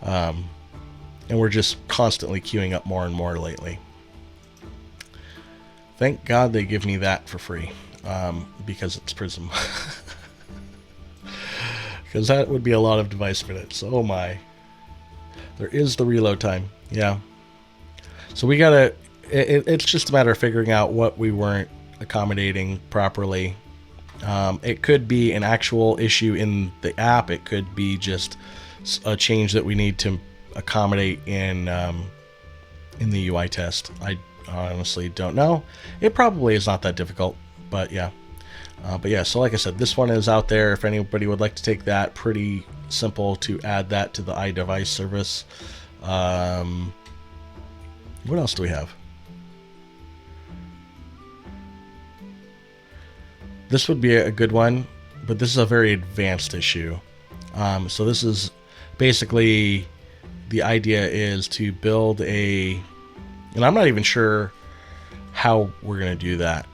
And we're just constantly queuing up more and more lately. Thank God they give me that for free, because it's Prism. Because that would be a lot of device minutes. Oh my. There is the reload time. Yeah. So we gotta, it's just a matter of figuring out what we weren't accommodating properly. It could be an actual issue in the app. It could be just a change that we need to accommodate in the UI test. I honestly don't know. It probably is not that difficult, but yeah. So like I said, this one is out there. If anybody would like to take that, pretty simple to add that to the iDevice service. What else do we have? This would be a good one but this is a very advanced issue. So this is basically, the idea is to build a, and I'm not even sure how we're going to do that.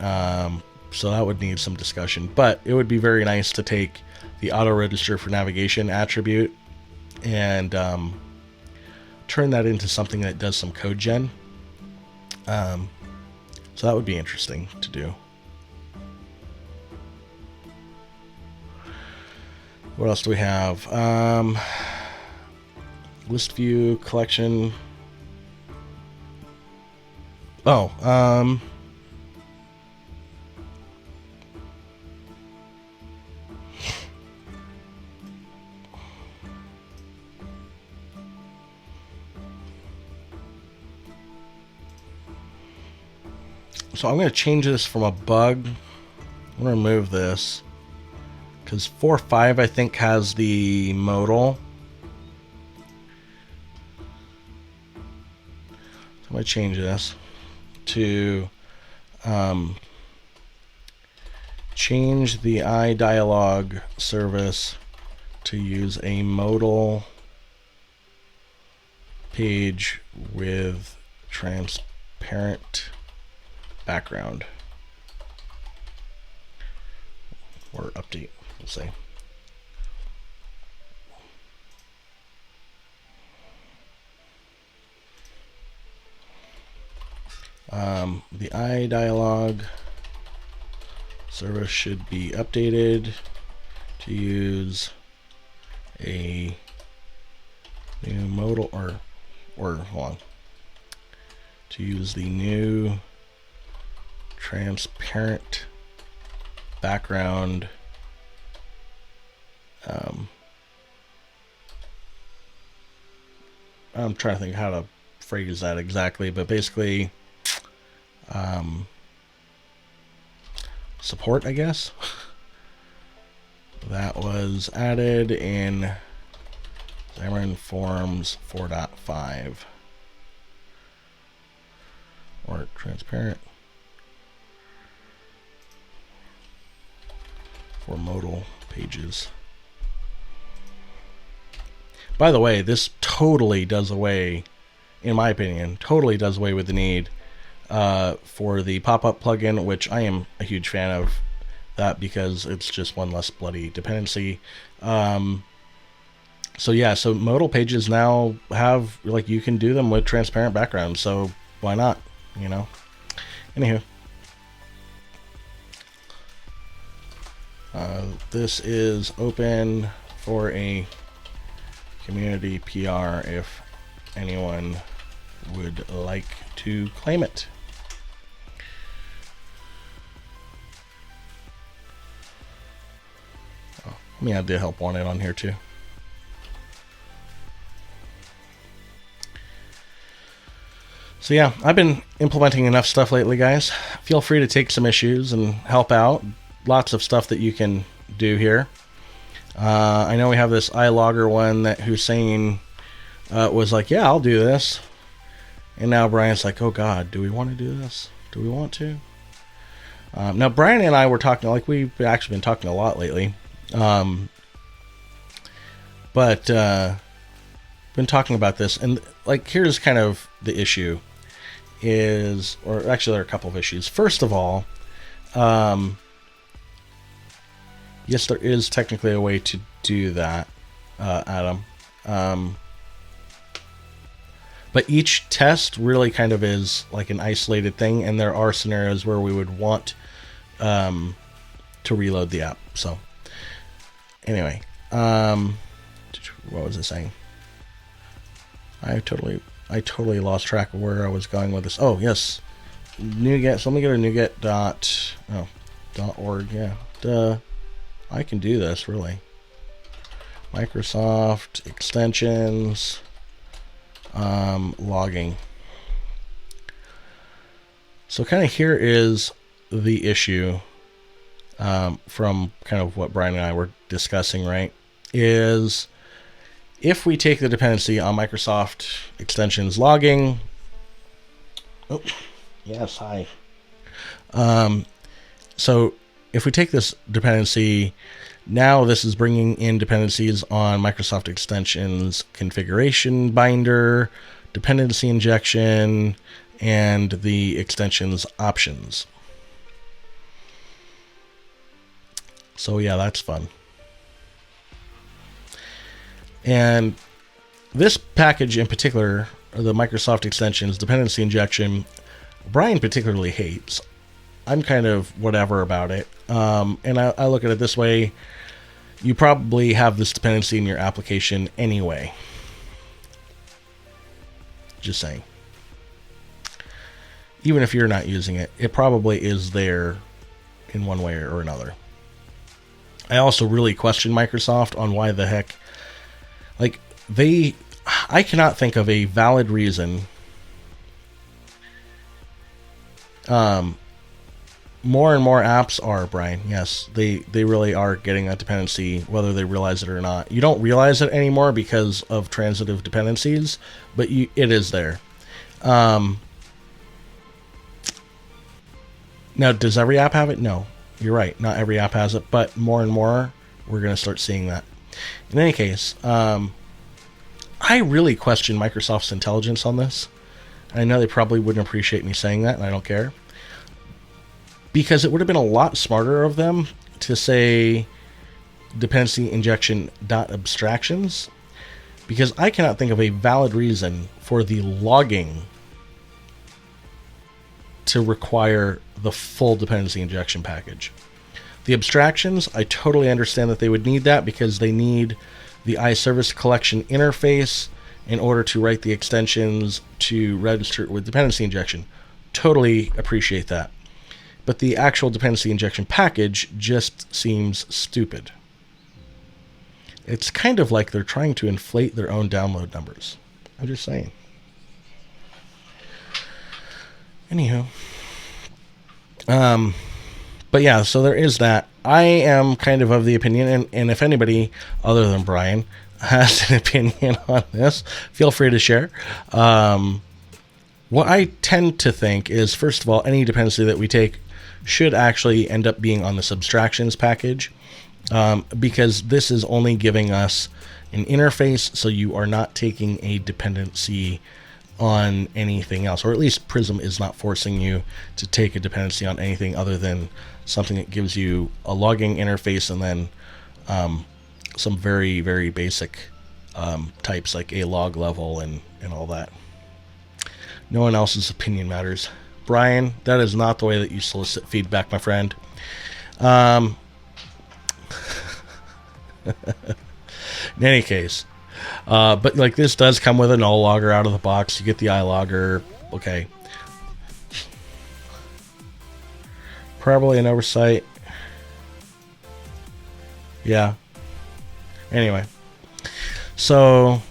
So that would need some discussion, but it would be very nice to take the auto register for navigation attribute and turn that into something that does some code gen. So that would be interesting to do. What else do we have? List view, collection. Oh, so I'm going to change this from a bug. I'm going to remove this because 4.5 I think has the modal. So I'm going to change this to change the iDialog service to use a modal page with transparent background, or update, we'll say. The iDialog service should be updated to use a new modal, or hold on, to use the new transparent background I'm trying to think how to phrase that exactly, but basically support, I guess. That was added in Xamarin Forms 4.5, or transparent for modal pages. By the way, this totally does away, in my opinion, totally does away with the need for the pop-up plugin, which I am a huge fan of that because it's just one less bloody dependency. So yeah, so modal pages now have, like, you can do them with transparent backgrounds, so why not, you know? Anywho. This is open for a community PR if anyone would like to claim it. Oh, let me add the help wanted on here too. So yeah, I've been implementing enough stuff lately, guys. Feel free to take some issues and help out. Lots of stuff that you can do here. I know we have this iLogger one that Hussein was like, yeah, I'll do this. And now Brian's like, oh God, do we want to do this? Do we want to? Now Brian and I were talking, like, we've actually been talking a lot lately. But been talking about this, and like, here's kind of the issue is, or actually there are a couple of issues. First of all, yes, there is technically a way to do that, Adam. But each test really kind of is like an isolated thing, and there are scenarios where we would want to reload the app. So anyway, what was it saying? I totally lost track of where I was going with this. Oh yes, NuGet. So let me go to NuGet.org. Yeah, duh. I can do this, really. Microsoft extensions, logging. So kind of here is the issue from kind of what Brian and I were discussing, right? Is if we take the dependency on Microsoft extensions logging. Oh, yes, hi. So if we take this dependency Now this is bringing in dependencies on Microsoft Extensions configuration binder, dependency injection, and the extensions options. So yeah, that's fun. And this package in particular, the Microsoft Extensions dependency injection, Brian particularly hates. I'm kind of whatever about it. And I look at it this way. You probably have this dependency in your application anyway. Just saying. Even if you're not using it, it probably is there in one way or another. I also really question Microsoft on why the heck, like, I cannot think of a valid reason. More and more apps are, Brian. Yes, they really are getting that dependency, whether they realize it or not. You don't realize it anymore because of transitive dependencies, but it is there. Now, does every app have it? No. You're right. Not every app has it, but more and more, we're going to start seeing that. In any case, I really question Microsoft's intelligence on this. I know they probably wouldn't appreciate me saying that, and I don't care. Because it would have been a lot smarter of them to say dependency injection .abstractions, because I cannot think of a valid reason for the logging to require the full dependency injection package. The abstractions, I totally understand that they would need that because they need the iService collection interface in order to write the extensions to register with dependency injection. Totally appreciate that. But the actual dependency injection package just seems stupid. It's kind of like they're trying to inflate their own download numbers. I'm just saying. Anywho. But yeah, so there is that. I am kind of the opinion, and if anybody other than Brian has an opinion on this, feel free to share. What I tend to think is, first of all, any dependency that we take should actually end up being on the abstractions package, because this is only giving us an interface, so you are not taking a dependency on anything else, or at least Prism is not forcing you to take a dependency on anything other than something that gives you a logging interface and then some very, very basic types like a log level and all that. No one else's opinion matters. Brian, that is not the way that you solicit feedback, my friend. In any case, but like this does come with a null logger out of the box. You get the iLogger. Okay. Probably an oversight. Yeah. Anyway. So,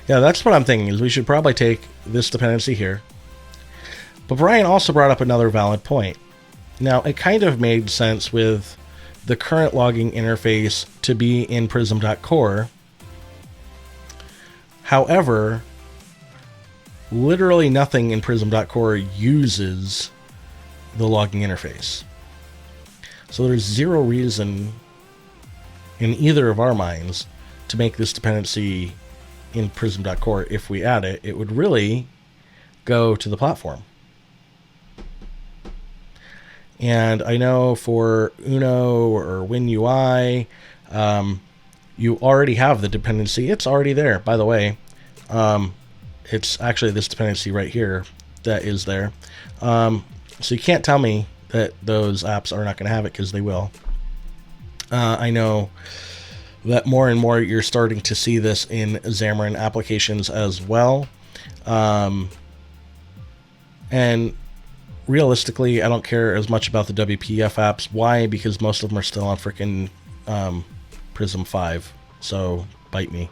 yeah, that's what I'm thinking, is we should probably take this dependency here. But Brian also brought up another valid point. Now, it kind of made sense with the current logging interface to be in prism.core. However, literally nothing in prism.core uses the logging interface. So there's zero reason in either of our minds to make this dependency in prism.core. If we add it, it would really go to the platform. And I know for Uno or WinUI, you already have the dependency. It's already there, by the way. It's actually this dependency right here that is there. So you can't tell me that those apps are not going to have it, because they will. I know that more and more you're starting to see this in Xamarin applications as well. And realistically, I don't care as much about the WPF apps. Why? Because most of them are still on frickin' Prism 5. So, bite me.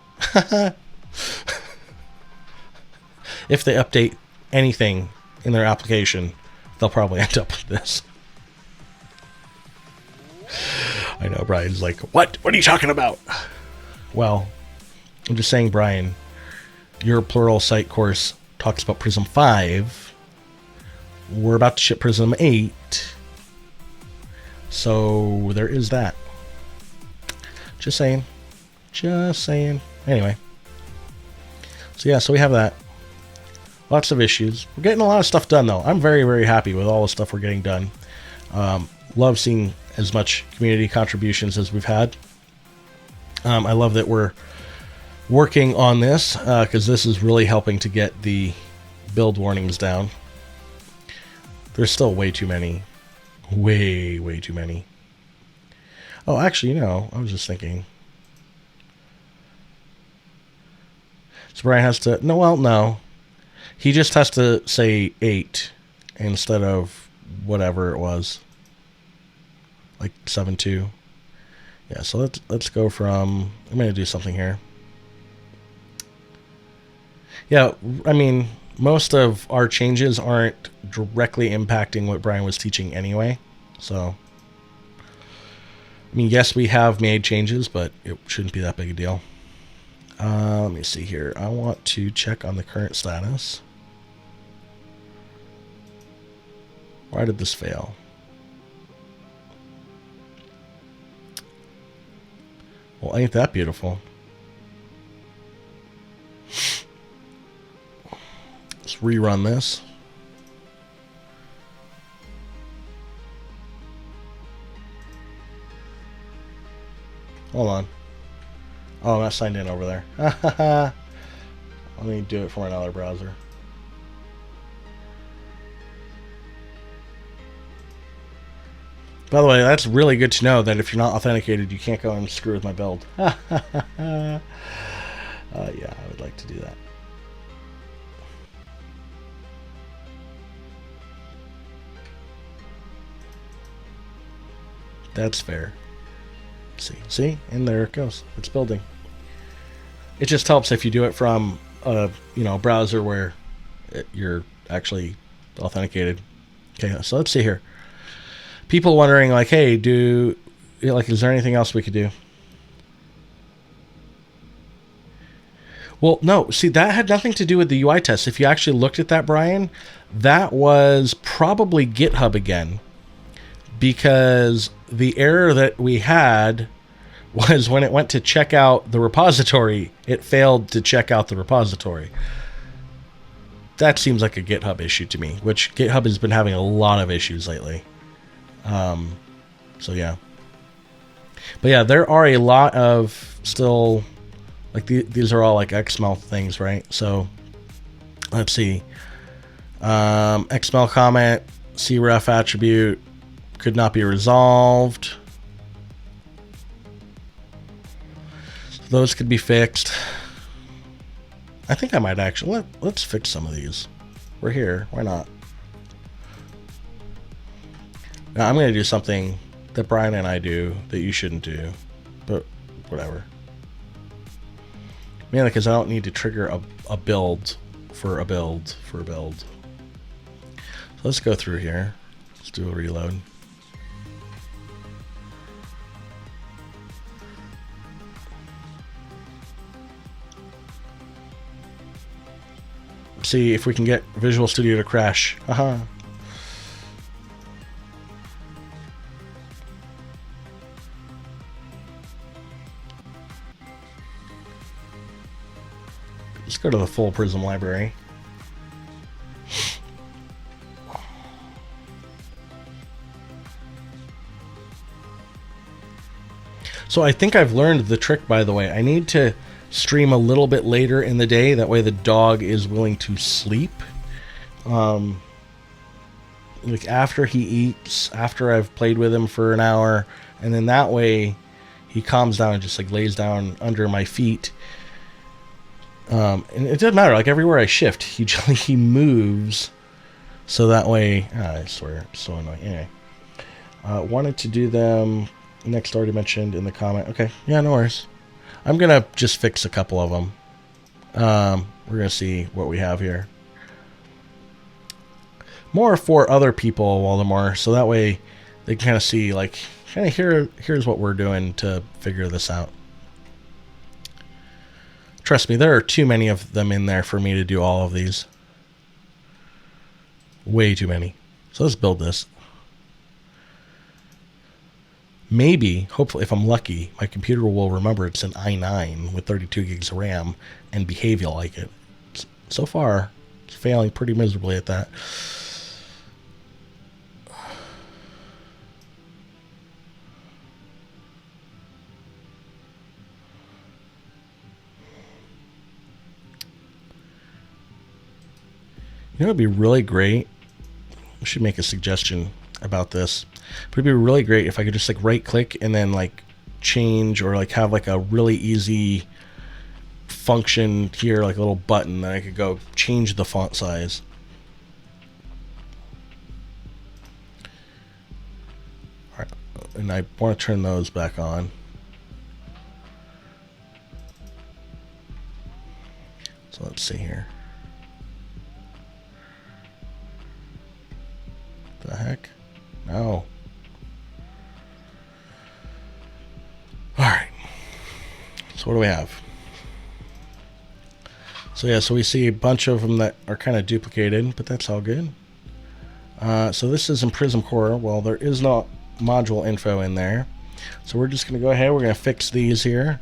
If they update anything in their application, they'll probably end up with this. I know, Brian's like, what? What are you talking about? Well, I'm just saying, Brian, your Pluralsight course talks about Prism 5. We're about to ship Prism 8. So there is that. Just saying. Just saying. Anyway. So yeah, so we have that. Lots of issues. We're getting a lot of stuff done, though. I'm very, very happy with all the stuff we're getting done. Love seeing as much community contributions as we've had. I love that we're working on this because this is really helping to get the build warnings down. There's still way too many. Way, way too many. Oh, actually, you know, I was just thinking. So Brian has to... No, well, no. He just has to say 8 instead of whatever it was. Like 7.2. Yeah, so let's go from... I'm going to do something here. Yeah, I mean, most of our changes aren't directly impacting what Brian was teaching anyway. So, I mean, yes, we have made changes, but it shouldn't be that big a deal. Let me see here. I want to check on the current status. Why did this fail? Well, ain't that beautiful? Let's rerun this. Hold on. Oh, I'm not signed in over there. Let me do it from another browser. By the way, that's really good to know that if you're not authenticated, you can't go and screw with my build. Yeah, I would like to do that. That's fair. See, and there it goes. It's building. It just helps if you do it from a browser where you're actually authenticated. Okay, so let's see here. People wondering, like, hey, is there anything else we could do? Well, no. See, that had nothing to do with the UI test. If you actually looked at that, Brian, that was probably GitHub again. Because the error that we had was when it went to check out the repository, it failed to check out the repository. That seems like a GitHub issue to me, which GitHub has been having a lot of issues lately. So yeah. But yeah, there are a lot of still, like these are all like XML things, right? So let's see. XML comment, cref attribute, could not be resolved. Those could be fixed. I think I might actually let's fix some of these. We're here. Why not? Now I'm going to do something that Brian and I do that you shouldn't do, but whatever. Mainly because I don't need to trigger a build for a build for a build. So let's go through here. Let's do a reload. See if we can get Visual Studio to crash. Haha. Let's go to the full Prism library. So I think I've learned the trick, by the way. I need to stream a little bit later in the day. That way the dog is willing to sleep. Like after he eats, after I've played with him for an hour, and then that way he calms down and just like lays down under my feet. And it doesn't matter. Like everywhere I shift, he moves. So that way, I swear, it's so annoying. Anyway, wanted to do them next already mentioned in the comment. Okay, yeah, no worries. I'm gonna just fix a couple of them. We're gonna see what we have here. More for other people, Waldemar, so that way they can kind of see, like, kind of here's what we're doing to figure this out. Trust me, there are too many of them in there for me to do all of these. Way too many. So let's build this. Maybe, hopefully, if I'm lucky, my computer will remember it's an i9 with 32 gigs of RAM and behave like it. So far, it's failing pretty miserably at that. You know, it'd be really great. I should make a suggestion about this. But it'd be really great if I could just like right click and then like change, or like have like a really easy function here, like a little button that I could go change the font size. All right, and I want to turn those back on. So let's see here. The heck? No. Alright. So what do we have? So yeah, so we see a bunch of them that are kind of duplicated, but that's all good. So this is in Prism Core. Well, there is no module info in there. So we're just going to go ahead. We're going to fix these here,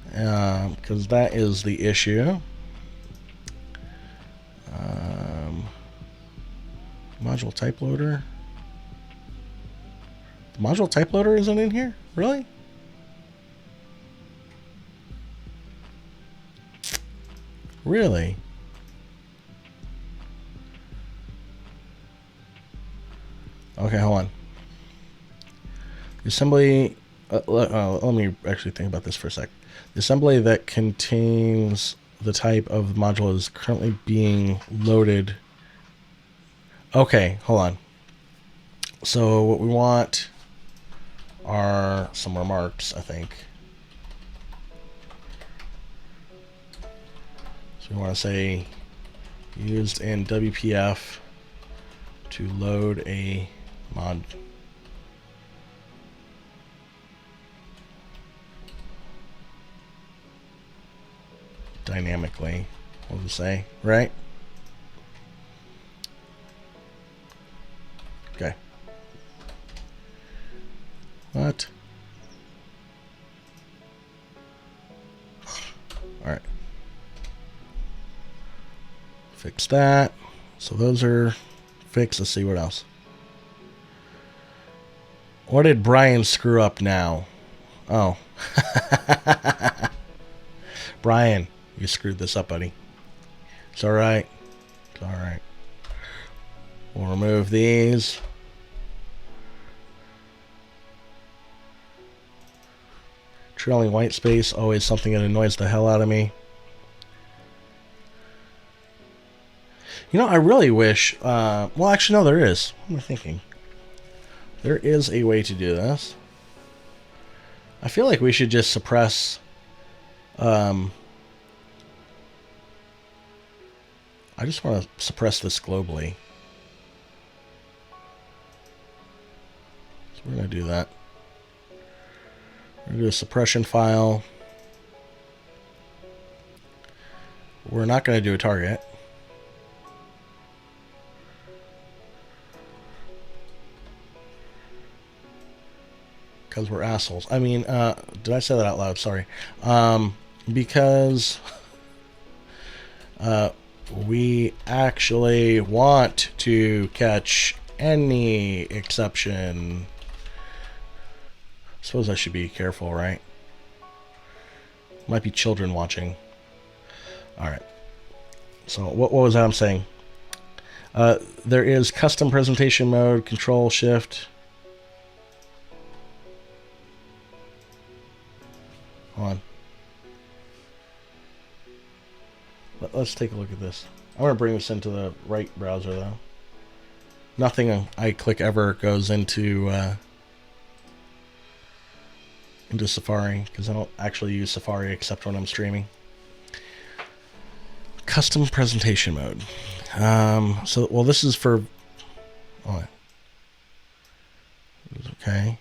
because that is the issue. Module type loader. The module type loader isn't in here? Really? Really? Okay, hold on. The assembly... let me actually think about this for a sec. The assembly that contains the type of the module is currently being loaded. Okay, hold on. So what we want are some remarks, I think. So we want to say used in WPF to load a mod. Dynamically, we'll just say, right? Okay. What? Alright. Fix that. So those are fixed. Let's see what else. What did Brian screw up now? Oh. Brian, you screwed this up, buddy. It's alright. It's alright. We'll remove these. Trailing white space, always something that annoys the hell out of me. You know, I really wish... well, actually, no, there is. What am I thinking? There is a way to do this. I feel like we should just suppress... I just want to suppress this globally. So we're going to do that. We're going to do a suppression file. We're not going to do a target. Because we're assholes. I mean, did I say that out loud? Sorry. Because we actually want to catch any exception. Suppose I should be careful, right? Might be children watching. Alright. So what was that I'm saying? There is custom presentation mode, Control Shift. Hold on. Let's take a look at this. I want to bring this into the right browser though. Nothing I click ever goes into Safari, because I don't actually use Safari except when I'm streaming. Custom presentation mode. So, well, this is for... Oh, okay.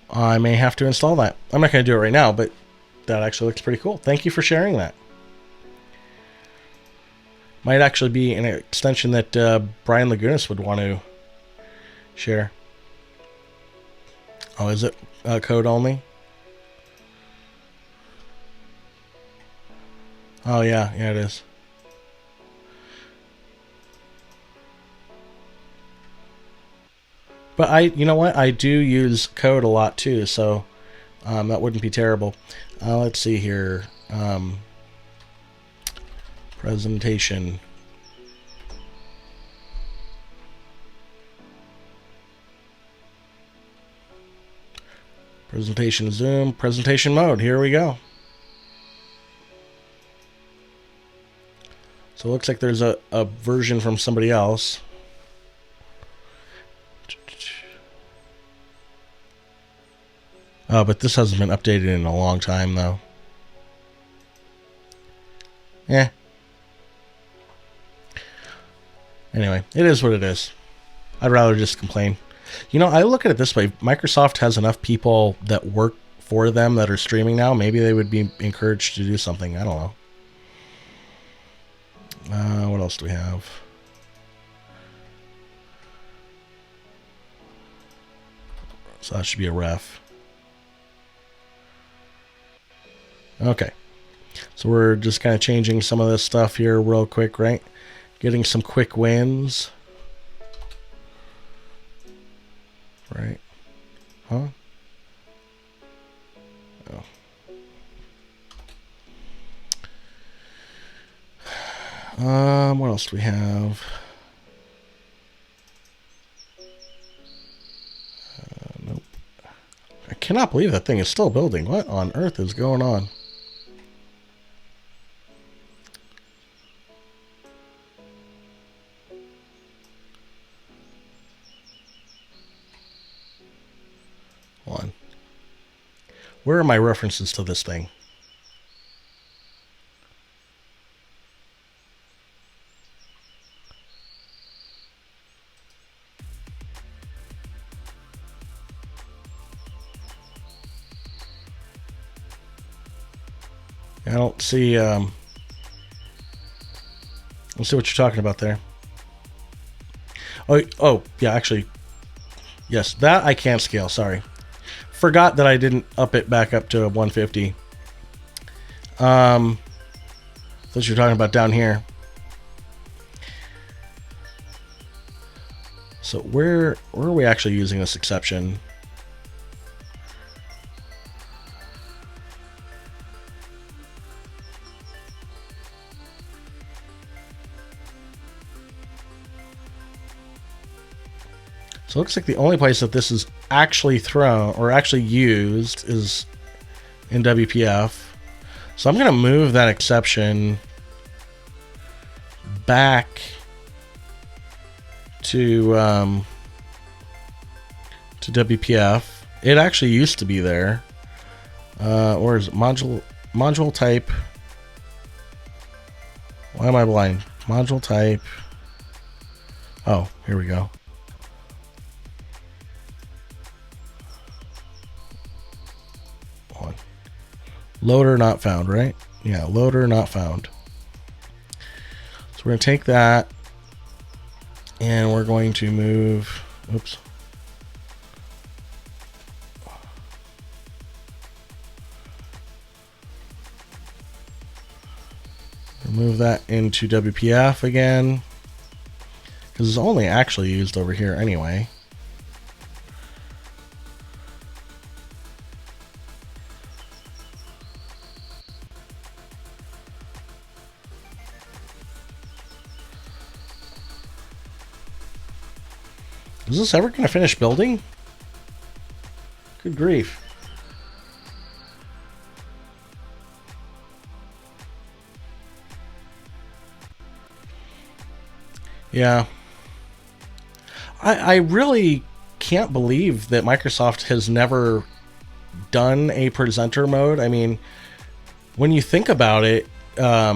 I may have to install that. I'm not going to do it right now, but that actually looks pretty cool. Thank you for sharing that. Might actually be an extension that Brian Lagunas would want to share. Oh, is it code only? Oh yeah, it is. But you know what? I do use code a lot too, so that wouldn't be terrible. Let's see here. Presentation. Presentation zoom, presentation mode. Here we go. So it looks like there's a version from somebody else. Oh, but this hasn't been updated in a long time, though. Eh. Anyway, it is what it is. I'd rather just complain. You know, I look at it this way. Microsoft has enough people that work for them that are streaming now. Maybe they would be encouraged to do something. I don't know. What else do we have? So that should be a ref. Okay. So we're just kind of changing some of this stuff here real quick, right? Getting some quick wins. Right. Huh? Oh. What else do we have? Nope. I cannot believe that thing is still building. What on earth is going on? Hold on. Where are my references to this thing? I don't see, let's see what you're talking about there. Oh, yeah, actually, yes, that I can't scale, sorry. Forgot that I didn't up it back up to 150. That's what you're talking about down here. So where are we actually using this exception? So it looks like the only place that this is actually thrown or actually used is in WPF. So I'm going to move that exception back to WPF. It actually used to be there. Or is it module type? Why am I blind? Module type. Oh, here we go. Loader not found, right? Yeah, loader not found. So we're going to take that and we're going to move, oops. Move that into WPF again, because it's only actually used over here anyway. Is this ever going to finish building? Good grief. Yeah. I really can't believe that Microsoft has never done a presenter mode. I mean, when you think about it, I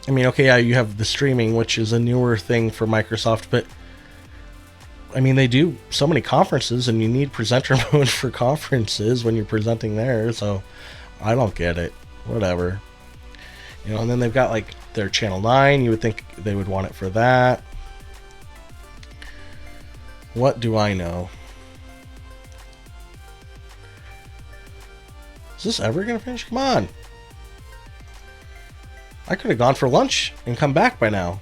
mean, okay, yeah, you have the streaming, which is a newer thing for Microsoft, but I mean, they do so many conferences and you need presenter mode for conferences when you're presenting there. So I don't get it. Whatever. You know, and then they've got like their channel 9. You would think they would want it for that. What do I know? Is this ever going to finish? Come on. I could have gone for lunch and come back by now.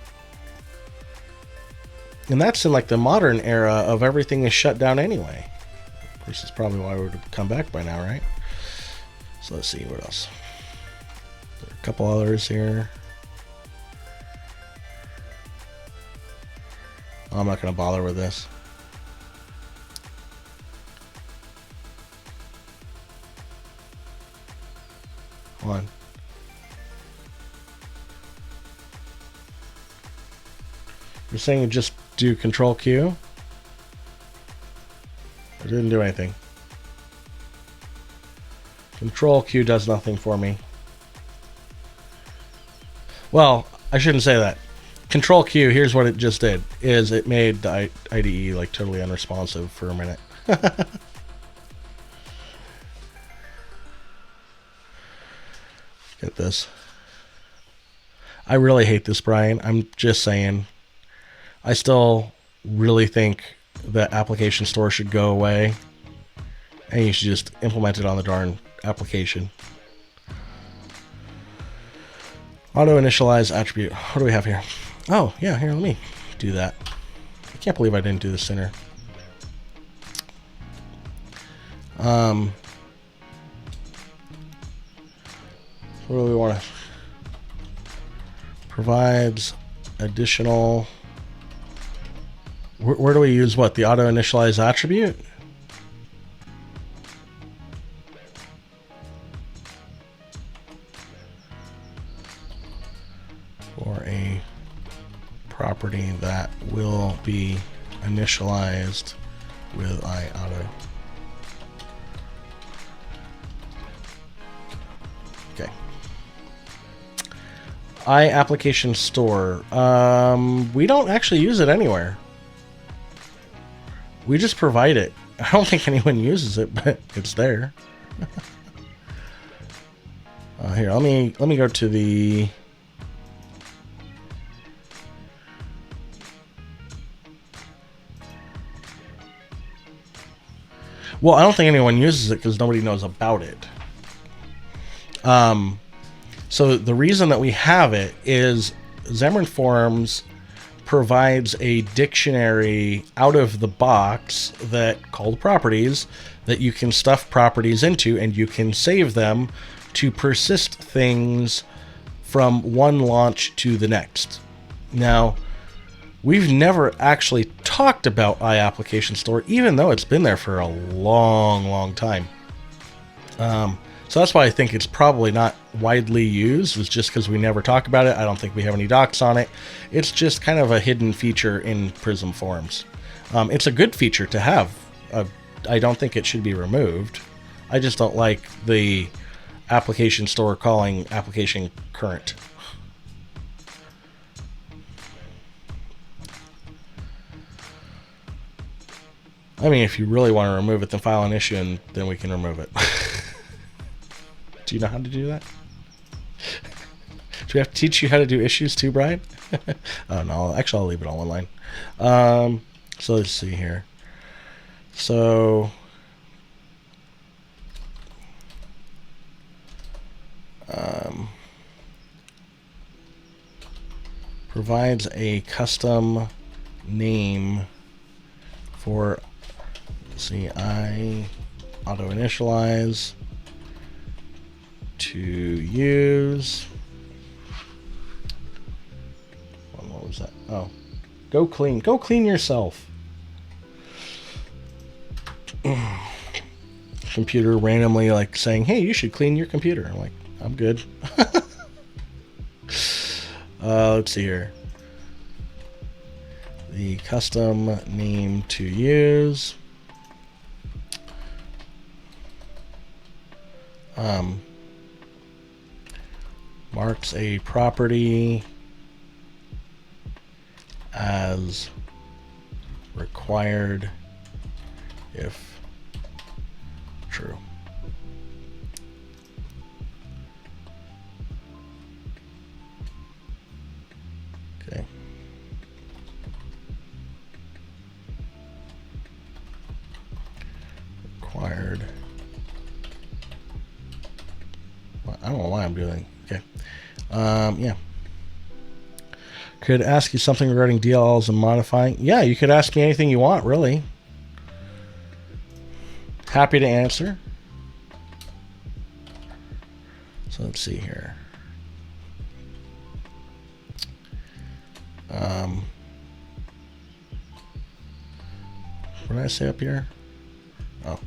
And that's in like the modern era of everything is shut down anyway. This is probably why we would have come back by now, right? So let's see what else. There are a couple others here. Oh, I'm not going to bother with this. Hold on. You're saying you just do Control Q? It didn't do anything. Control Q does nothing for me. Well, I shouldn't say that. Control Q, here's what it just did, is it made the IDE like totally unresponsive for a minute. Get this. I really hate this, Brian. I'm just saying. I still really think that application store should go away, and you should just implement it on the darn application. Auto initialize attribute. What do we have here? Oh, yeah, here, let me do that. I can't believe I didn't do this sooner. What do we want to... Provides additional... Where do we use what? The auto initialize attribute? For a property that will be initialized with iAuto. Okay. iApplication store. We don't actually use it anywhere. We just provide it. I don't think anyone uses it, but it's there. Here, let me go to the... Well, I don't think anyone uses it because nobody knows about it. So the reason that we have it is Xamarin Forms provides a dictionary out of the box that called properties that you can stuff properties into, and you can save them to persist things from one launch to the next. Now, we've never actually talked about iApplication Store, even though it's been there for a long time. So that's why I think it's probably not widely used, was just because we never talk about it. I don't think we have any docs on it. It's just kind of a hidden feature in Prism Forms. It's a good feature to have. I don't think it should be removed. I just don't like the application store calling application current. I mean, if you really want to remove it, then file an issue and then we can remove it. Do you know how to do that? Do we have to teach you how to do issues too, Brian? Oh, no. Actually, I'll leave it all in line. So let's see here. So... provides a custom name for CI auto initialize to use. What was that? Oh, go clean yourself. Computer randomly like saying, hey, you should clean your computer. I'm like, I'm good. Let's see here. The custom name to use. Marks a property as required if true. know why I'm doing. Okay. Yeah. Could ask you something regarding DLLs and modifying. Yeah, you could ask me anything you want, really. Happy to answer. So let's see here. What did I say up here? Oh.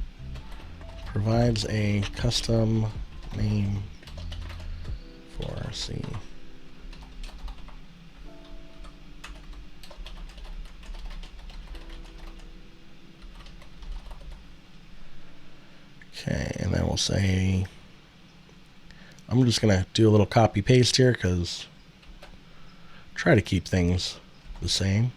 Provides a custom name for C. Okay, and then we'll say, I'm just going to do a little copy paste here because try to keep things the same.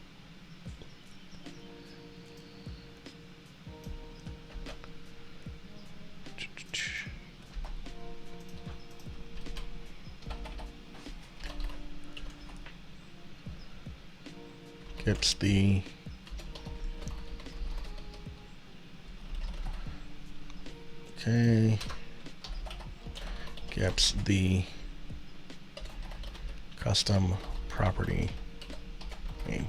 Gets the gets the custom property name.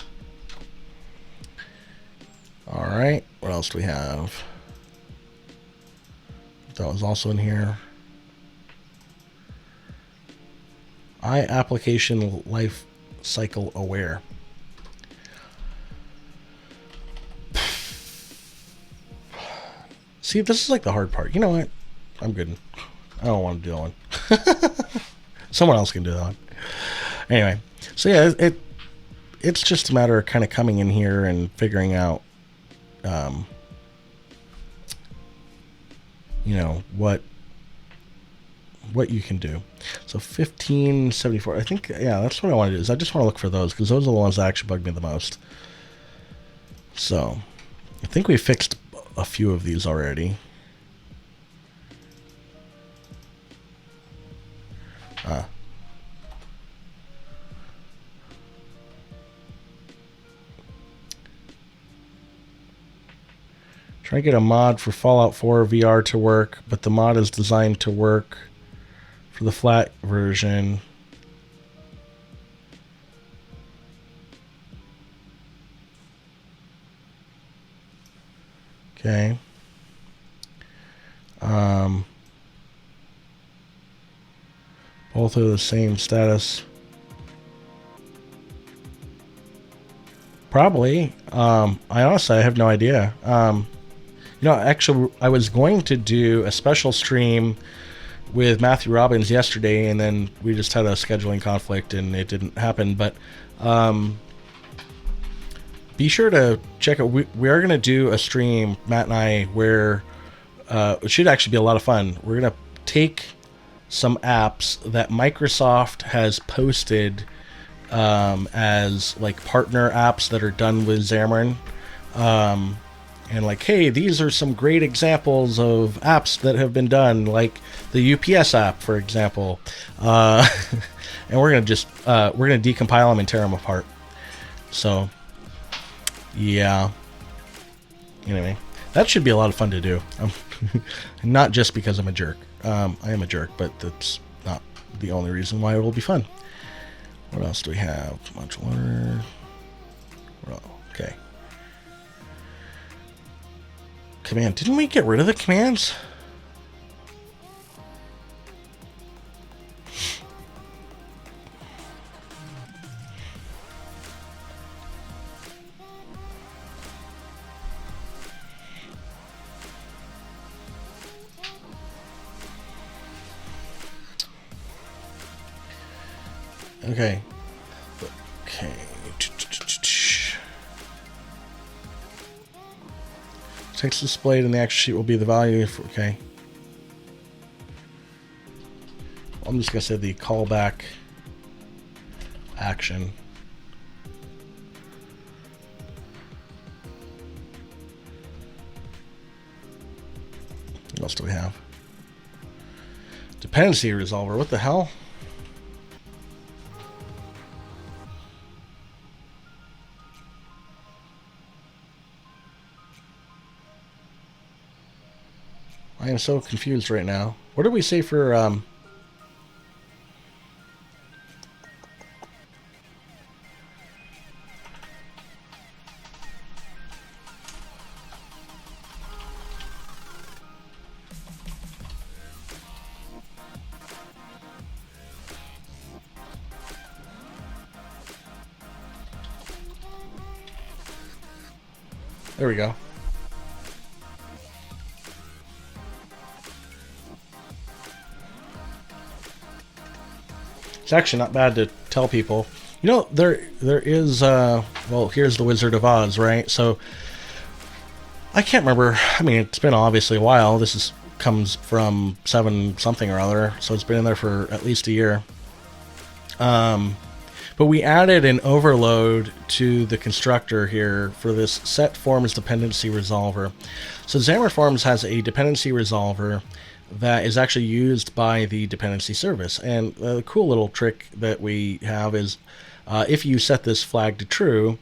All right, what else do we have? That was also in here. Application life cycle aware. See, this is like the hard part. You know what? I'm good. I don't want to do that one. Someone else can do that one. Anyway, so yeah, it's just a matter of kind of coming in here and figuring out, you know, what you can do. So 1574. I think, yeah, that's what I want to do. Is I just want to look for those because those are the ones that actually bug me the most. So I think we fixed a few of these already. Try to get a mod for Fallout 4 VR to work, but the mod is designed to work for the flat version. Okay. Both are the same status. Probably. I honestly have no idea. You know, actually, I was going to do a special stream with Matthew Robbins yesterday, and then we just had a scheduling conflict, and it didn't happen. But be sure to check out. We are going to do a stream, Matt and I, where it should actually be a lot of fun. We're going to take some apps that Microsoft has posted as like partner apps that are done with Xamarin. And like, hey, these are some great examples of apps that have been done, like the UPS app, for example. And we're gonna just we're gonna decompile them and tear them apart. So, yeah. Anyway, that should be a lot of fun to do. Not just because I'm a jerk. I am a jerk, but that's not the only reason why it will be fun. What else do we have? Modular. Okay. Command. Didn't we get rid of the commands? Okay. Okay. Text displayed in the action sheet will be the value for, okay. I'm just going to say the callback action. What else do we have? Dependency resolver. What the hell? I am so confused right now. What did we say for There we go. It's actually not bad to tell people. You know, there is, well, here's the Wizard of Oz, right? So, I can't remember. I mean, it's been obviously a while. This comes from 7 something or other, so it's been in there for at least a year. But we added an overload to the constructor here for this set forms dependency resolver. So Xamarin Forms has a dependency resolver that is actually used by the dependency service. And the cool little trick that we have is if you set this flag to true,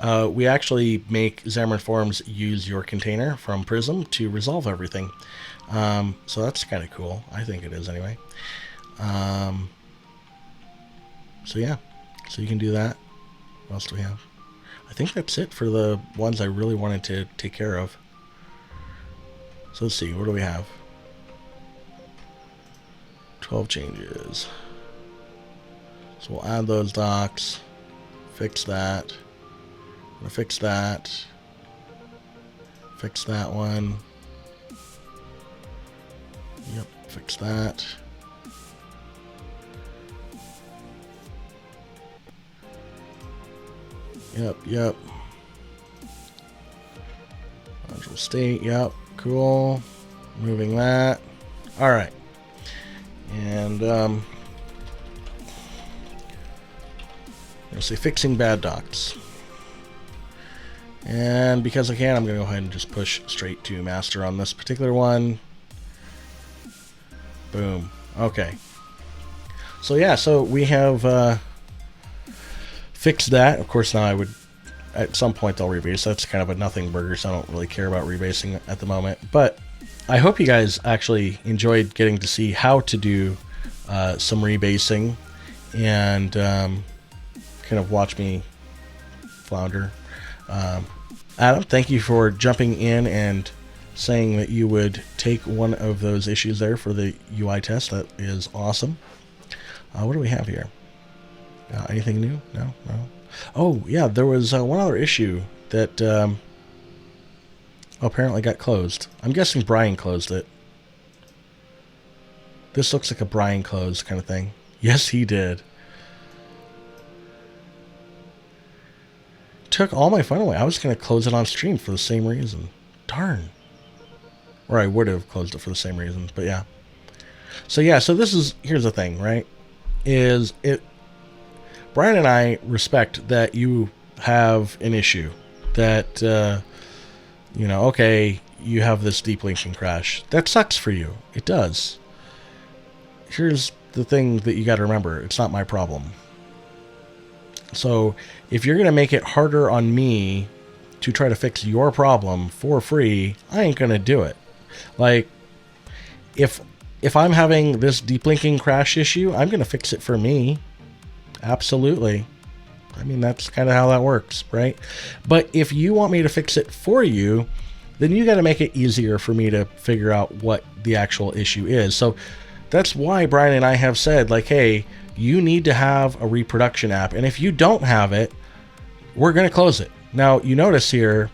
we actually make Xamarin Forms use your container from Prism to resolve everything. So that's kind of cool. I think it is anyway. So yeah, so you can do that. What else do we have? I think that's it for the ones I really wanted to take care of. So let's see, what do we have? 12 changes. So we'll add those docs, fix that. I'm gonna fix that one. Yep, fix that. Yep. Module state, yep, cool. Moving that. All right. And let's say fixing bad docs. And because I can, I'm going to go ahead and just push straight to master on this particular one. Boom. Okay. So yeah, so we have fixed that. Of course, now I would, at some point they'll rebase. That's kind of a nothing burger, so I don't really care about rebasing at the moment. But I hope you guys actually enjoyed getting to see how to do some rebasing and kind of watch me flounder. Adam, thank you for jumping in and saying that you would take one of those issues there for the UI test. That is awesome. What do we have here? Anything new? No? Oh, yeah, there was one other issue that apparently got closed. I'm guessing Brian closed it. This looks like a Brian closed kind of thing. Yes, he did. Took all my fun away. I was going to close it on stream for the same reason. Darn. Or I would have closed it for the same reason, but yeah. So yeah, so here's the thing, right? Brian and I respect that you have an issue that, okay, you have this deep linking crash. That sucks for you. It does. Here's the thing that you got to remember. It's not my problem. So if you're going to make it harder on me to try to fix your problem for free, I ain't going to do it. Like, if I'm having this deep linking crash issue, I'm going to fix it for me. Absolutely. I mean, that's kind of how that works, right? But if you want me to fix it for you, then you got to make it easier for me to figure out what the actual issue is. So that's why Brian and I have said, like, hey, you need to have a reproduction app. And if you don't have it, we're going to close it. Now, you notice here,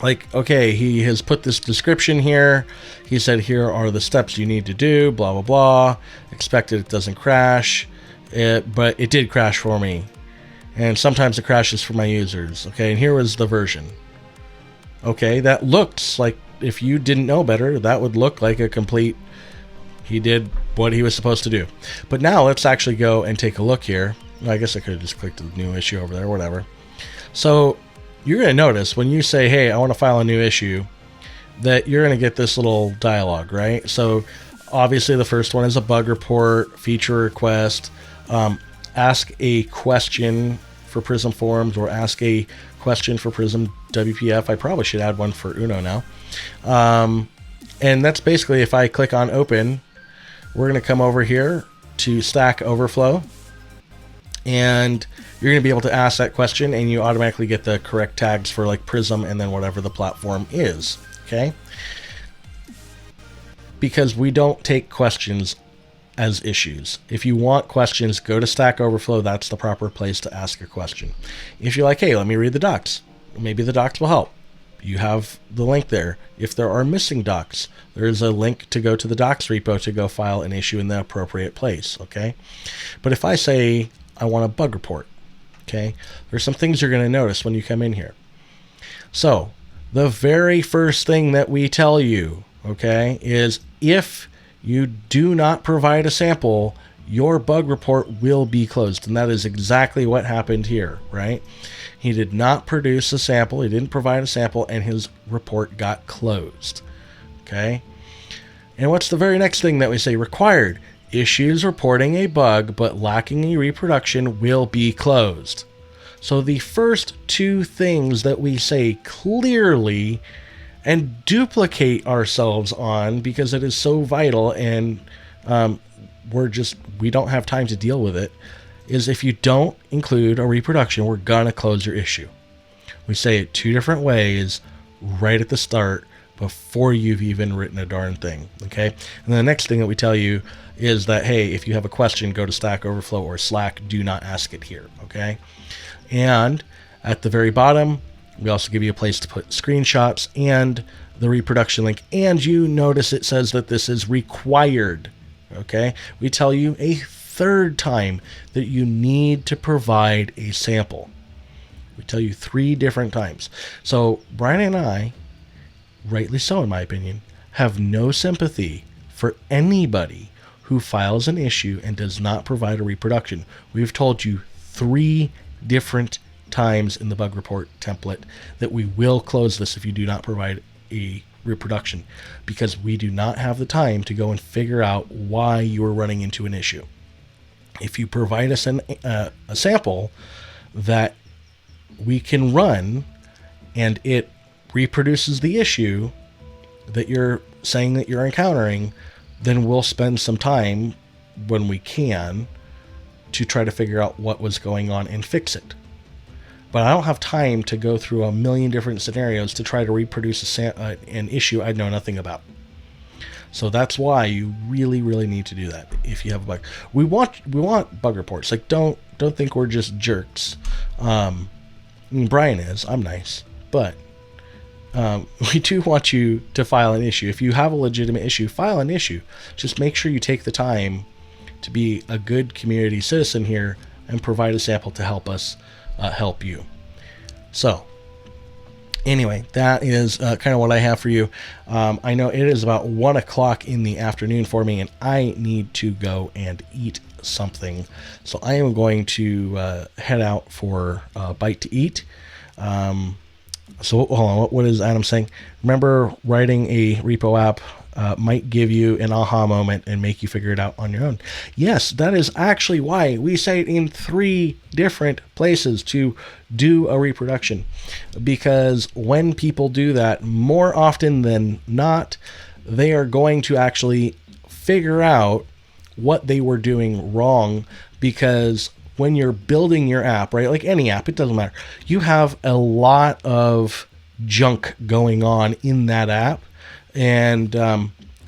like, okay, he has put this description here. He said, here are the steps you need to do, blah, blah, blah. Expected it doesn't crash. But it did crash for me. And sometimes it crashes for my users. Okay, and here was the version. Okay, that looks like, if you didn't know better, that would look like a complete, he did what he was supposed to do. But now let's actually go and take a look here. I guess I could have just clicked the new issue over there, whatever. So you're going to notice when you say, hey, I want to file a new issue, that you're going to get this little dialogue, right? So obviously the first one is a bug report, feature request, ask a question for Prism Forms, or ask a question for Prism WPF. I probably should add one for Uno now. And that's basically, if I click on open, we're going to come over here to Stack Overflow, and you're going to be able to ask that question, and you automatically get the correct tags for like Prism and then whatever the platform is. Okay? Because we don't take questions as issues. If you want questions, go to Stack Overflow. That's the proper place to ask a question. If you're like, hey, let me read the docs, maybe the docs will help. you have the link there. If there are missing docs, there's a link to go to the docs repo to go file an issue in the appropriate place, okay? But if I say I want a bug report, okay, there's some things you're going to notice when you come in here. So the very first thing that we tell you, okay, is if you do not provide a sample, your bug report will be closed. And that is exactly what happened here, right? He did not produce a sample, he didn't provide a sample, and his report got closed, okay? And what's the very next thing that we say? Required. Issues reporting a bug but lacking a reproduction will be closed. So the first two things that we say clearly and duplicate ourselves on, because it is so vital and we don't have time to deal with it, is if you don't include a reproduction, we're gonna close your issue. We say it two different ways right at the start before you've even written a darn thing, okay? And then the next thing that we tell you is that, hey, if you have a question, go to Stack Overflow or Slack, do not ask it here, okay? And at the very bottom, we also give you a place to put screenshots and the reproduction link, and you notice it says that this is required, okay? We tell you a third time that you need to provide a sample. We tell you 3 different times. So Brian and I, rightly so in my opinion, have no sympathy for anybody who files an issue and does not provide a reproduction. We've told you 3 different times in the bug report template that we will close this if you do not provide a reproduction, because we do not have the time to go and figure out why you are running into an issue. If you provide us a sample that we can run and it reproduces the issue that you're saying that you're encountering, then we'll spend some time when we can to try to figure out what was going on and fix it. But I don't have time to go through a million different scenarios to try to reproduce an issue I know nothing about. So that's why you really, really need to do that if you have a bug. We want bug reports. Like, don't think we're just jerks. I mean, Brian is. I'm nice, but we do want you to file an issue. If you have a legitimate issue, file an issue. Just make sure you take the time to be a good community citizen here and provide a sample to help us help you. So anyway, that is kind of what I have for you. I know it is about 1 o'clock in the afternoon for me, and I need to go and eat something. So I am going to head out for a bite to eat. So hold on, what is Adam saying? Remember, writing a repo app might give you an aha moment and make you figure it out on your own. Yes, that is actually why we say it in 3 different places to do a reproduction. Because when people do that, more often than not, they are going to actually figure out what they were doing wrong. Because when you're building your app, right, like any app, it doesn't matter, you have a lot of junk going on in that app. And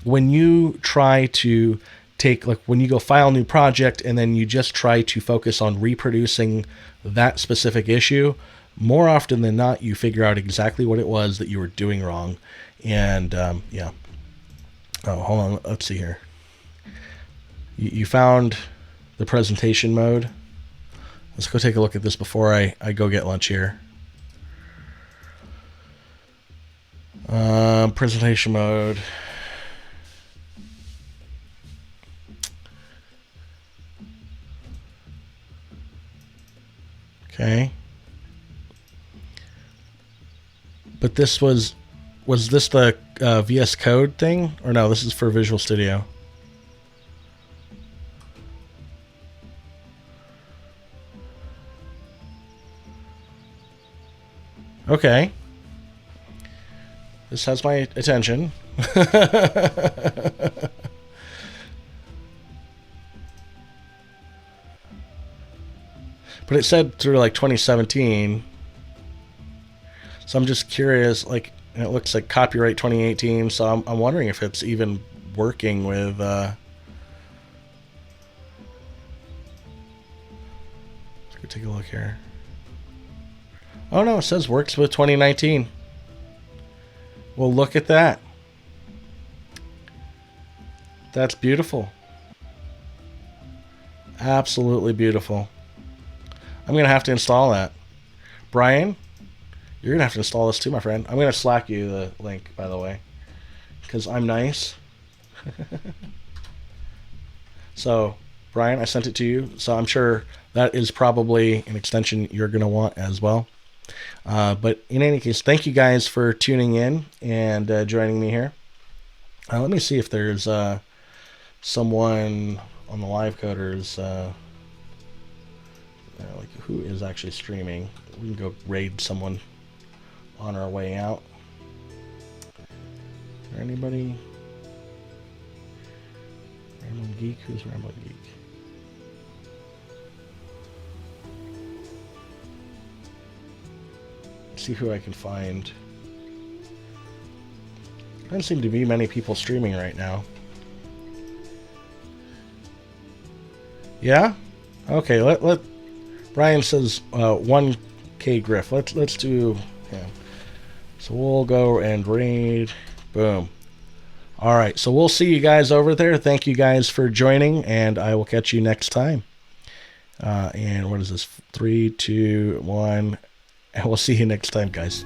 when you try to take, like when you go file a new project and then you just try to focus on reproducing that specific issue, more often than not, you figure out exactly what it was that you were doing wrong. And yeah. Oh, hold on. Let's see here. You found the presentation mode. Let's go take a look at this before I go get lunch here. Presentation mode. Okay. But this was this the VS Code thing? Or no, this is for Visual Studio. Okay. This has my attention. But it said through like 2017. So I'm just curious, like, and it looks like copyright 2018. So I'm wondering if it's even working with, let's go take a look here. Oh no, it says works with 2019. Well, look at that. That's beautiful. Absolutely beautiful. I'm going to have to install that. Brian, you're going to have to install this too, my friend. I'm going to Slack you the link, by the way, because I'm nice. So, Brian, I sent it to you. So I'm sure that is probably an extension you're going to want as well. But in any case, thank you guys for tuning in and joining me here. Let me see if there's someone on the live coders, like who is actually streaming. We can go raid someone on our way out. Is there anybody? Rambling Geek? Who's Rambling Geek? Let's see who I can find. There doesn't seem to be many people streaming right now. Yeah? Okay, let Brian says 1K Griff. Let's do him. So we'll go and raid. Boom. All right, so we'll see you guys over there. Thank you guys for joining, and I will catch you next time. And what is this? 3, 2, 1, and we'll see you next time, guys.